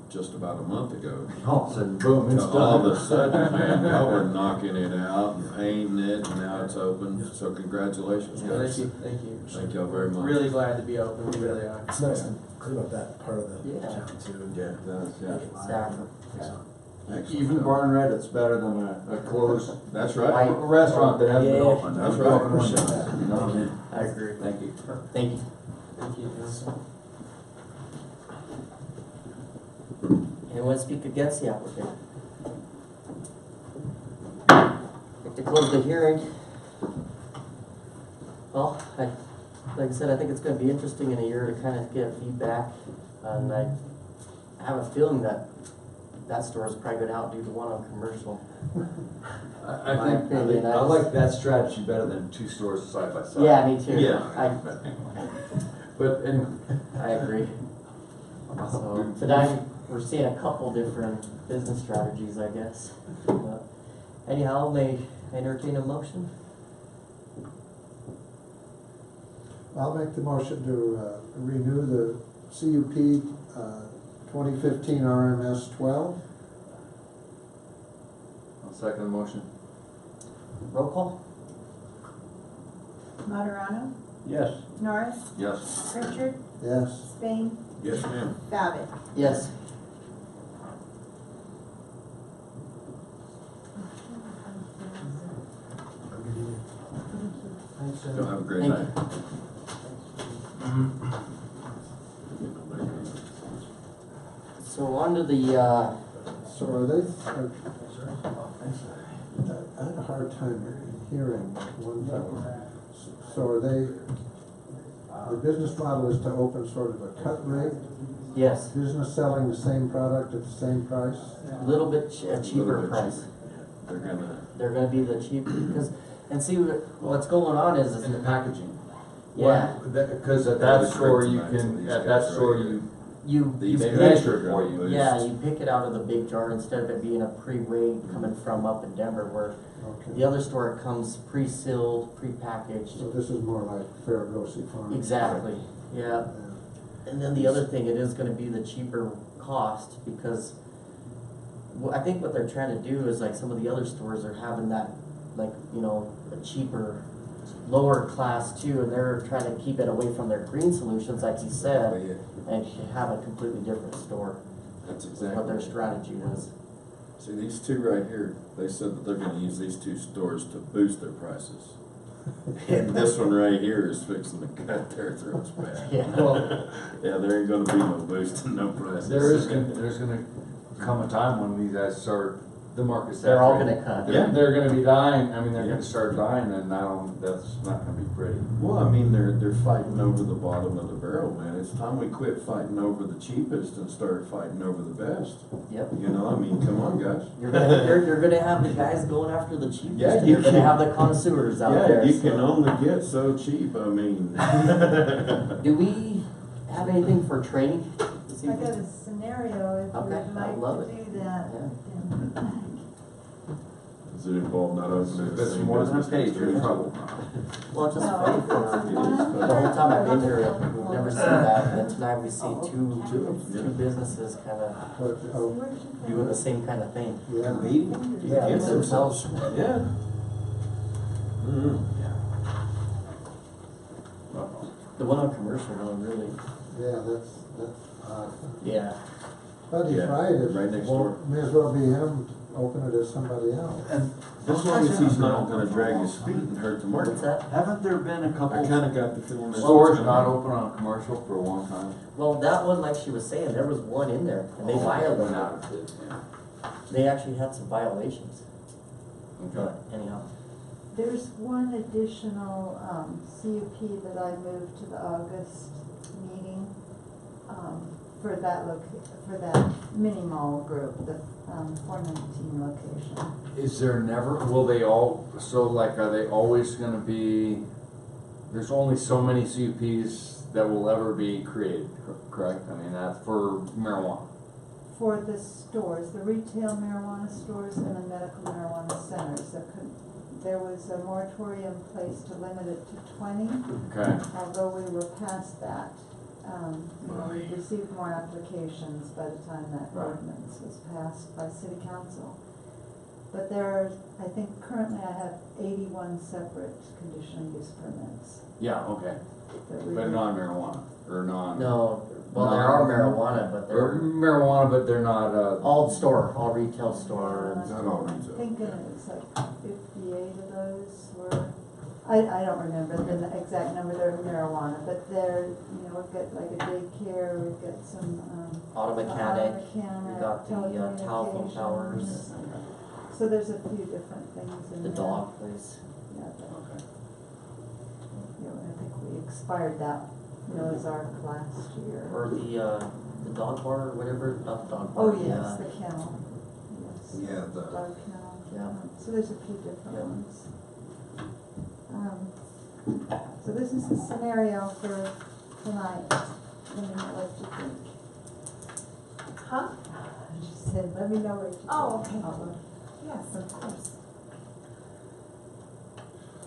[SPEAKER 13] just about a month ago.
[SPEAKER 4] All of a sudden, boom, it's
[SPEAKER 13] To
[SPEAKER 4] done.
[SPEAKER 13] all of a sudden, man, y'all were knocking it out and painting it and now it's open, so congratulations,
[SPEAKER 11] Thank
[SPEAKER 13] guys.
[SPEAKER 11] you, thank you.
[SPEAKER 13] Thank y'all very much.
[SPEAKER 11] Really glad to be open, we really are.
[SPEAKER 16] It's nice to clean up that part of the
[SPEAKER 1] Yeah.
[SPEAKER 16] town too. And
[SPEAKER 13] Yeah, it does,
[SPEAKER 16] make
[SPEAKER 13] yeah.
[SPEAKER 16] it lively.
[SPEAKER 1] Exactly.
[SPEAKER 16] So,
[SPEAKER 4] Even barn red, it's better than a closed
[SPEAKER 13] That's right.
[SPEAKER 4] restaurant that hasn't been
[SPEAKER 1] Yeah.
[SPEAKER 4] open.
[SPEAKER 13] That's
[SPEAKER 4] Broken
[SPEAKER 13] right.
[SPEAKER 4] windows, you know what I mean?
[SPEAKER 1] I agree.
[SPEAKER 4] Thank you.
[SPEAKER 1] Thank you.
[SPEAKER 11] Thank you.
[SPEAKER 1] Anyone speak against the applicant? Like to close the hearing. Well, like I said, I think it's gonna be interesting in a year to kind of get feedback. And I have a feeling that store is probably gonna outdo the one on commercial.
[SPEAKER 4] I
[SPEAKER 1] My
[SPEAKER 4] think,
[SPEAKER 1] opinion,
[SPEAKER 4] I like that strategy better than two stores side by side.
[SPEAKER 1] Yeah, me too.
[SPEAKER 13] Yeah.
[SPEAKER 4] But anyway.
[SPEAKER 1] I agree. So tonight, we're seeing a couple different business strategies, I guess. But anyhow, may I entertain a motion?
[SPEAKER 3] I'll make the motion to renew the CUP 2015 RMS 12.
[SPEAKER 4] I'll second the motion.
[SPEAKER 1] Roll call?
[SPEAKER 2] Moderano,
[SPEAKER 8] Yes.
[SPEAKER 2] Norris,
[SPEAKER 4] Yes.
[SPEAKER 2] Richard,
[SPEAKER 3] Yes.
[SPEAKER 2] Spain,
[SPEAKER 13] Yes, ma'am.
[SPEAKER 2] Babbitt.
[SPEAKER 1] Yes.
[SPEAKER 13] Y'all have a great
[SPEAKER 1] Thank
[SPEAKER 13] night.
[SPEAKER 1] So on to the,
[SPEAKER 3] So are they, I had a hard time hearing one thing. So are they, the business model is to open sort of a cut rate?
[SPEAKER 1] yes,
[SPEAKER 3] Business selling the same product at the same price?
[SPEAKER 1] a little bit a cheaper
[SPEAKER 13] Little bit
[SPEAKER 1] price.
[SPEAKER 13] cheaper. They're gonna,
[SPEAKER 1] They're gonna be the cheap, because, and see, what's going on is
[SPEAKER 4] And the packaging.
[SPEAKER 1] yeah,
[SPEAKER 4] Because at
[SPEAKER 13] Yeah,
[SPEAKER 4] that
[SPEAKER 13] the
[SPEAKER 4] store
[SPEAKER 13] crates
[SPEAKER 4] you
[SPEAKER 13] and
[SPEAKER 4] can,
[SPEAKER 13] these
[SPEAKER 4] at
[SPEAKER 13] guys
[SPEAKER 4] that store
[SPEAKER 13] right
[SPEAKER 4] you,
[SPEAKER 1] you
[SPEAKER 13] these
[SPEAKER 4] they
[SPEAKER 1] pick-
[SPEAKER 13] guys
[SPEAKER 4] measure it for you.
[SPEAKER 1] yeah, you pick it out of the big jar instead of it being a pre-weighed coming from up in Denver, where the
[SPEAKER 3] Okay.
[SPEAKER 1] other store it comes pre-sealed, pre-packaged.
[SPEAKER 3] So this is more like Ferragosi Farm?
[SPEAKER 1] Exactly, yeah.
[SPEAKER 3] Yeah.
[SPEAKER 1] And then the other thing, it is gonna be the cheaper cost, because I think what they're trying to do is like some of the other stores are having that, like, you know, a cheaper, lower class too, and they're trying to keep it away from their green solutions, like you said, and have a completely different store.
[SPEAKER 13] that's
[SPEAKER 1] What
[SPEAKER 13] exactly.
[SPEAKER 1] their strategy was.
[SPEAKER 13] See, these two right here, they said that they're gonna use these two stores to boost their prices. And this one right here is fixing to cut their throats back.
[SPEAKER 1] Yeah.
[SPEAKER 4] Well,
[SPEAKER 13] Yeah, there ain't gonna be no boost and no prices.
[SPEAKER 4] there's gonna come a time when these guys start, the market's
[SPEAKER 1] They're all
[SPEAKER 4] saturated.
[SPEAKER 1] gonna cut.
[SPEAKER 13] Yeah.
[SPEAKER 4] They're gonna be dying, I mean, they're
[SPEAKER 13] Yeah.
[SPEAKER 4] gonna start dying, and that's not gonna be pretty.
[SPEAKER 13] Well, I mean, they're fighting over the bottom of the barrel, man. It's time we quit fighting over the cheapest and start fighting over the best.
[SPEAKER 1] Yep.
[SPEAKER 13] You know, I mean, come on, guys.
[SPEAKER 1] You're gonna have the guys going after the cheapest,
[SPEAKER 13] Yeah,
[SPEAKER 1] and
[SPEAKER 13] you
[SPEAKER 1] you're gonna
[SPEAKER 13] can-
[SPEAKER 1] have the connoisseurs out
[SPEAKER 13] Yeah,
[SPEAKER 1] there.
[SPEAKER 13] you
[SPEAKER 1] so.
[SPEAKER 13] can only get so cheap, I mean.
[SPEAKER 1] Do we have anything for training this
[SPEAKER 5] I got
[SPEAKER 1] evening?
[SPEAKER 5] a scenario if
[SPEAKER 1] Okay,
[SPEAKER 5] you'd
[SPEAKER 1] I
[SPEAKER 5] like
[SPEAKER 1] love
[SPEAKER 5] to
[SPEAKER 1] it.
[SPEAKER 5] do that.
[SPEAKER 1] Yeah.
[SPEAKER 13] Does it involve not opening
[SPEAKER 4] If
[SPEAKER 13] the
[SPEAKER 4] it's
[SPEAKER 13] same
[SPEAKER 4] more than a
[SPEAKER 13] business
[SPEAKER 4] page,
[SPEAKER 13] next
[SPEAKER 4] you're in
[SPEAKER 13] week?
[SPEAKER 4] trouble.
[SPEAKER 1] Well, it's just
[SPEAKER 5] No,
[SPEAKER 1] funny
[SPEAKER 5] if
[SPEAKER 1] for,
[SPEAKER 5] it's
[SPEAKER 13] It is,
[SPEAKER 5] one,
[SPEAKER 1] the whole time I've been here,
[SPEAKER 5] that's
[SPEAKER 1] we've never seen
[SPEAKER 5] one.
[SPEAKER 1] that, and then tonight we see two businesses kinda
[SPEAKER 3] But, oh,
[SPEAKER 1] doing the same kind of thing.
[SPEAKER 3] yeah.
[SPEAKER 13] Meeting?
[SPEAKER 1] Yeah,
[SPEAKER 13] Against
[SPEAKER 1] themselves.
[SPEAKER 13] Yeah. Mhm.
[SPEAKER 1] The one on commercial one, really,
[SPEAKER 3] Yeah, that's odd.
[SPEAKER 1] yeah.
[SPEAKER 3] But he's
[SPEAKER 13] Yeah,
[SPEAKER 3] right, it
[SPEAKER 13] right next door.
[SPEAKER 3] may as well be him, open it as somebody else.
[SPEAKER 13] And as long as he's not gonna drag his feet and hurt the market.
[SPEAKER 1] What's that?
[SPEAKER 4] Haven't there been a
[SPEAKER 13] I
[SPEAKER 4] couple
[SPEAKER 13] kinda got the feeling that.
[SPEAKER 4] stores not open on commercial for a long time?
[SPEAKER 1] Well, that one, like she was saying, there was one in there, and they violated it. They actually had some violations.
[SPEAKER 4] Okay.
[SPEAKER 1] Anyhow,
[SPEAKER 5] There's one additional, CUP that I moved to the August meeting, for that mini mall group, the, 419 location.
[SPEAKER 4] Is there never, will they all, so like, are they always gonna be, there's only so many CUPs that will ever be created, correct? I mean, that's for marijuana.
[SPEAKER 5] For the stores, the retail marijuana stores and the medical marijuana centers, there was a moratorium placed to limit it to 20.
[SPEAKER 4] Okay.
[SPEAKER 5] Although we were past that, we received more applications by the time that
[SPEAKER 4] Right.
[SPEAKER 5] ordinance was passed by city council. But I think currently I have 81 separate conditional use permits.
[SPEAKER 4] Yeah, okay,
[SPEAKER 5] that we
[SPEAKER 4] but not marijuana, or non.
[SPEAKER 1] No, well, there are marijuana, but
[SPEAKER 4] Or
[SPEAKER 1] they're
[SPEAKER 4] marijuana, but they're not,
[SPEAKER 1] all store, all retail store.
[SPEAKER 10] Not all
[SPEAKER 5] I'm
[SPEAKER 10] retail.
[SPEAKER 5] thinking it was like 58 of those were, I don't remember the exact number, they're marijuana, but they're, we've got like a daycare, we've got some,
[SPEAKER 1] Auto mechanic, we
[SPEAKER 5] mechanic,
[SPEAKER 1] got the telephone towers,
[SPEAKER 5] telecommunications. So there's a few different things in
[SPEAKER 1] the
[SPEAKER 5] there.
[SPEAKER 1] dog place.
[SPEAKER 5] Yeah, but,
[SPEAKER 4] Okay.
[SPEAKER 5] I think we expired that, Ozark last year.
[SPEAKER 1] Or the dog bar or whatever, not the dog bar.
[SPEAKER 5] Oh, yes, the kennel, yes.
[SPEAKER 13] Yeah,
[SPEAKER 5] Dog kennel.
[SPEAKER 1] Yeah.
[SPEAKER 5] So there's a few different
[SPEAKER 1] Yeah.
[SPEAKER 5] ones. So this is the scenario for tonight. Let me know what you think.
[SPEAKER 2] Huh?
[SPEAKER 5] She said, let me know what you think.
[SPEAKER 2] Oh, okay.
[SPEAKER 5] I'll look.
[SPEAKER 2] Yes, of course.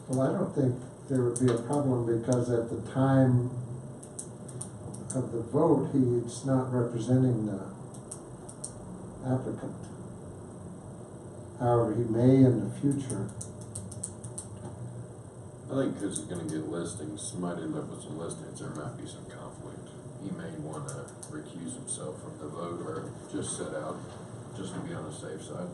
[SPEAKER 3] Well, I don't think there would be a problem because at the time of the vote, he's not representing the applicant. However, he may in the future.
[SPEAKER 13] I think because he's gonna get listings, might end up with some listings, there might be some conflict. He may wanna recuse himself from the vote or just sit out, just to be on the safe side.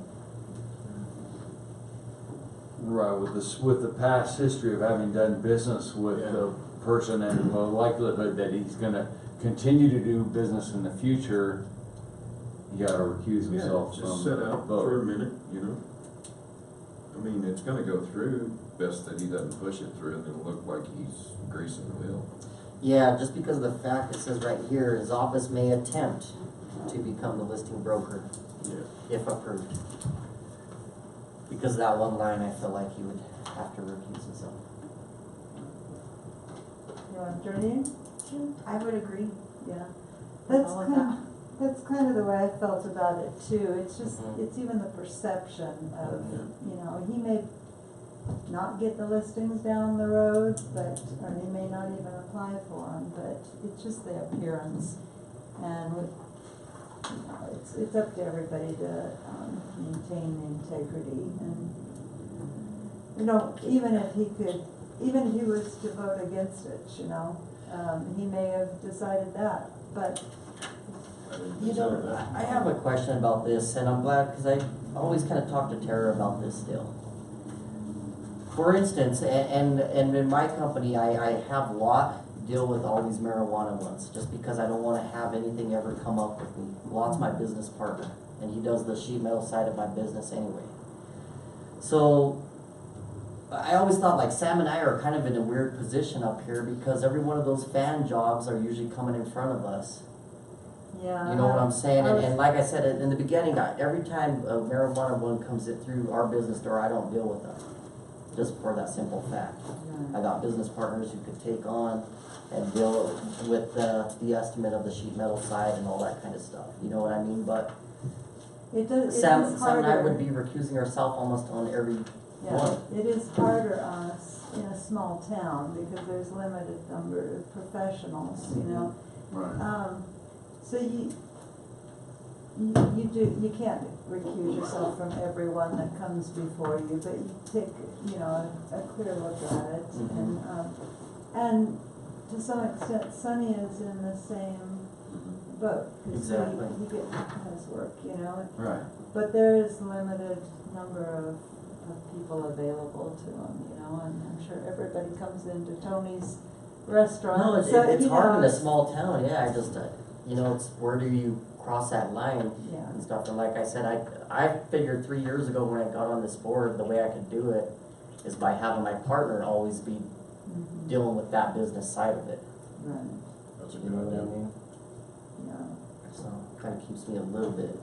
[SPEAKER 4] Right, with the past history of having done business with the person and the likelihood that he's gonna continue to do business in the future, you gotta recuse himself from
[SPEAKER 13] Just sit
[SPEAKER 4] the
[SPEAKER 13] out
[SPEAKER 4] vote.
[SPEAKER 13] for a minute, I mean, it's gonna go through, best that he doesn't push it through and then look like he's greasing the wheel.
[SPEAKER 1] Yeah, just because of the fact it says right here, his office may attempt to become the listing broker
[SPEAKER 13] Yeah.
[SPEAKER 1] if approved. Because of that one line, I feel like he would have to recuse himself.
[SPEAKER 5] You want to join in?
[SPEAKER 2] I would agree.
[SPEAKER 5] Yeah.
[SPEAKER 2] With
[SPEAKER 5] That's
[SPEAKER 2] all of
[SPEAKER 5] kind, that's kind of the way I felt about it too. It's just,
[SPEAKER 1] Mhm.
[SPEAKER 5] it's even the perception of,
[SPEAKER 1] Yeah.
[SPEAKER 5] he may not get the listings down the road, but, or he may not even apply for them, but it's just the appearance. And it's up to everybody to, maintain the integrity and, even if he was to vote against it, he may have decided that, but
[SPEAKER 1] I have a question about this, and I'm glad, because I always kind of talk to Tara about this still. For instance, and in my company, I have Lot deal with all these marijuana ones, just because I don't want to have anything ever come up with me. Lot's my business partner, and he does the sheet metal side of my business anyway. So, I always thought like Sam and I are kind of in a weird position up here, because every one of those fan jobs are usually coming in front of us.
[SPEAKER 5] yeah.
[SPEAKER 1] You know what I'm saying?
[SPEAKER 5] I was-
[SPEAKER 1] And like I said, in the beginning, every time a marijuana one comes in through our business door, I don't deal with them. Just for that simple fact. I got business partners who could take on and deal with the estimate of the sheet metal side and all that kind of stuff. You know what I mean? But
[SPEAKER 5] It does, it
[SPEAKER 1] Sam
[SPEAKER 5] is
[SPEAKER 1] and I would
[SPEAKER 5] harder.
[SPEAKER 1] be recusing ourselves almost on every
[SPEAKER 5] Yeah,
[SPEAKER 1] one.
[SPEAKER 5] it is harder on us in a small town because there's limited number of professionals,
[SPEAKER 4] Right.
[SPEAKER 5] So you can't recuse yourself from everyone that comes before you, but you take, a clear look at it. And to some extent, Sonny is in the same boat. 'Cause
[SPEAKER 1] Exactly.
[SPEAKER 5] He has work,
[SPEAKER 4] Right.
[SPEAKER 5] but there is limited number of people available to him, and I'm sure everybody comes into Tony's restaurant.
[SPEAKER 1] No, it's
[SPEAKER 5] so,
[SPEAKER 1] it's hard in a
[SPEAKER 5] it's-
[SPEAKER 1] small town. Yeah, I just it's where do you cross that line
[SPEAKER 5] Yeah.
[SPEAKER 1] and stuff. And like I said, I figured 3 years ago when I got on this board, the way I could do it is by having my partner always be dealing with that business side of it.
[SPEAKER 2] Right,
[SPEAKER 10] That's a
[SPEAKER 1] You
[SPEAKER 10] good
[SPEAKER 1] know what I
[SPEAKER 10] idea.
[SPEAKER 1] mean?
[SPEAKER 2] yeah.
[SPEAKER 1] So, kinda keeps me a little bit.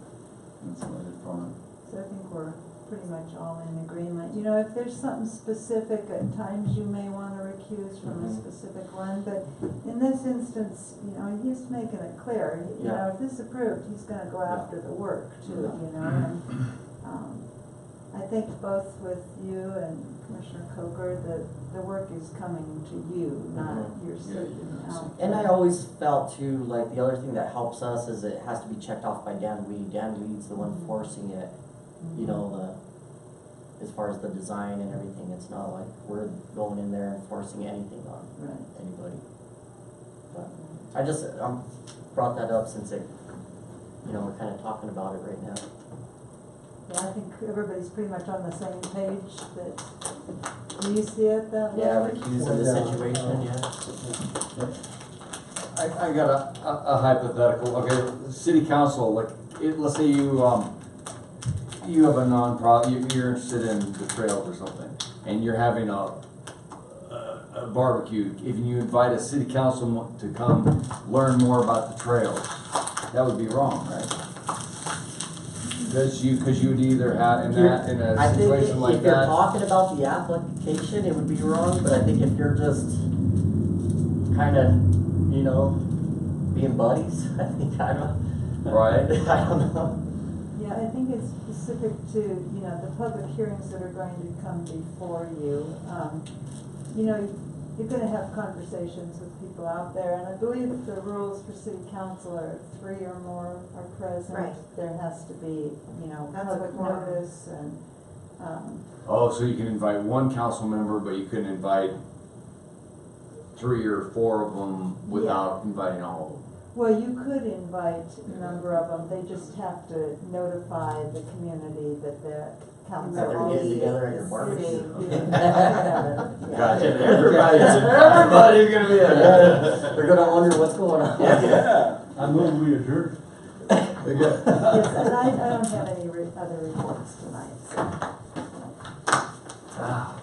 [SPEAKER 4] Insulated from it.
[SPEAKER 5] So I think we're pretty much all in agreement. You know, if there's something specific, at times you may wanna recuse from a
[SPEAKER 1] Mhm.
[SPEAKER 5] specific one, but in this instance, you know, he's making it clear, you know,
[SPEAKER 1] Yeah.
[SPEAKER 5] if this is approved, he's gonna go
[SPEAKER 1] Yeah.
[SPEAKER 5] after the work too,
[SPEAKER 1] Yeah.
[SPEAKER 5] you know, and, I think both with you and Commissioner Coker, that the work is coming to you, not
[SPEAKER 1] Mhm.
[SPEAKER 5] you're
[SPEAKER 13] Yeah,
[SPEAKER 5] sitting
[SPEAKER 13] you're not
[SPEAKER 5] out.
[SPEAKER 1] And I always felt too, like, the other thing that helps us is it has to be checked off by Dan Weed. Dan Weed's the one forcing it, you know, as far as the design and everything, it's not like we're going in there and forcing anything on
[SPEAKER 5] Right.
[SPEAKER 1] anybody. But I just, brought that up since it, you know, we're kinda talking about it right now.
[SPEAKER 5] Yeah, I think everybody's pretty much on the same page, that, do you see it that way?
[SPEAKER 1] Yeah, recuse in this
[SPEAKER 3] Yeah.
[SPEAKER 1] situation, yeah.
[SPEAKER 4] I got a hypothetical, okay, city council, like, let's say you, you have a nonprofit, you're interested in the trails or something, and you're having a barbecue, if you invite a city councilman to come learn more about the trails, that would be wrong, right? Cause you would either have, in a
[SPEAKER 1] I think
[SPEAKER 4] situation like
[SPEAKER 1] if you're
[SPEAKER 4] that.
[SPEAKER 1] talking about the application, it would be wrong, but I think if you're just kinda, you know, being buddies, I think, I don't.
[SPEAKER 4] Right.
[SPEAKER 1] I don't know.
[SPEAKER 5] Yeah, I think it's specific to, you know, the public hearings that are going to come before you. You know, you're gonna have conversations with people out there, and I believe the rules for city council are 3 or more are present.
[SPEAKER 2] Right.
[SPEAKER 5] There has to be, you know,
[SPEAKER 2] That's a
[SPEAKER 5] public
[SPEAKER 2] quorum.
[SPEAKER 5] notice and,
[SPEAKER 4] Oh, so you can invite one council member, but you couldn't invite 3 or 4 of them without inviting all of them?
[SPEAKER 5] well, you could invite a number of them, they just have to notify the community that the council.
[SPEAKER 1] That they're getting together at your barbecue.
[SPEAKER 4] Gotcha.
[SPEAKER 1] Everybody's gonna be there. They're gonna wonder what's going on.
[SPEAKER 8] Yeah. I move we adjourn.
[SPEAKER 5] Yes, and I don't have any other reports tonight, so.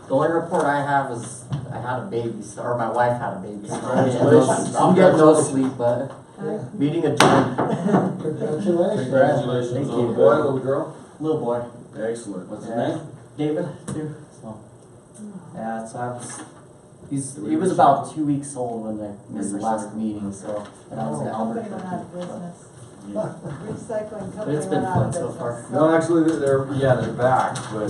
[SPEAKER 1] The only report I have is I had a baby, or my wife had a baby.
[SPEAKER 4] Congratulations.
[SPEAKER 1] I'm getting no sleep, but
[SPEAKER 5] I-
[SPEAKER 1] meeting adjourned.
[SPEAKER 3] Congratulations.
[SPEAKER 13] Congratulations,
[SPEAKER 1] Thank
[SPEAKER 13] little
[SPEAKER 1] you.
[SPEAKER 13] boy, little girl.
[SPEAKER 1] Little boy.
[SPEAKER 13] Excellent. What's his
[SPEAKER 1] Yeah.
[SPEAKER 13] name?
[SPEAKER 1] David, too. So, yeah, so I was, he was about 2 weeks old when I missed the last meeting, so, and I was in Albert.
[SPEAKER 5] Company went out of business. Recycling
[SPEAKER 1] But
[SPEAKER 5] company
[SPEAKER 1] it's been
[SPEAKER 5] went out of
[SPEAKER 1] fun so
[SPEAKER 5] business.
[SPEAKER 1] far.
[SPEAKER 4] No, actually, they're back, but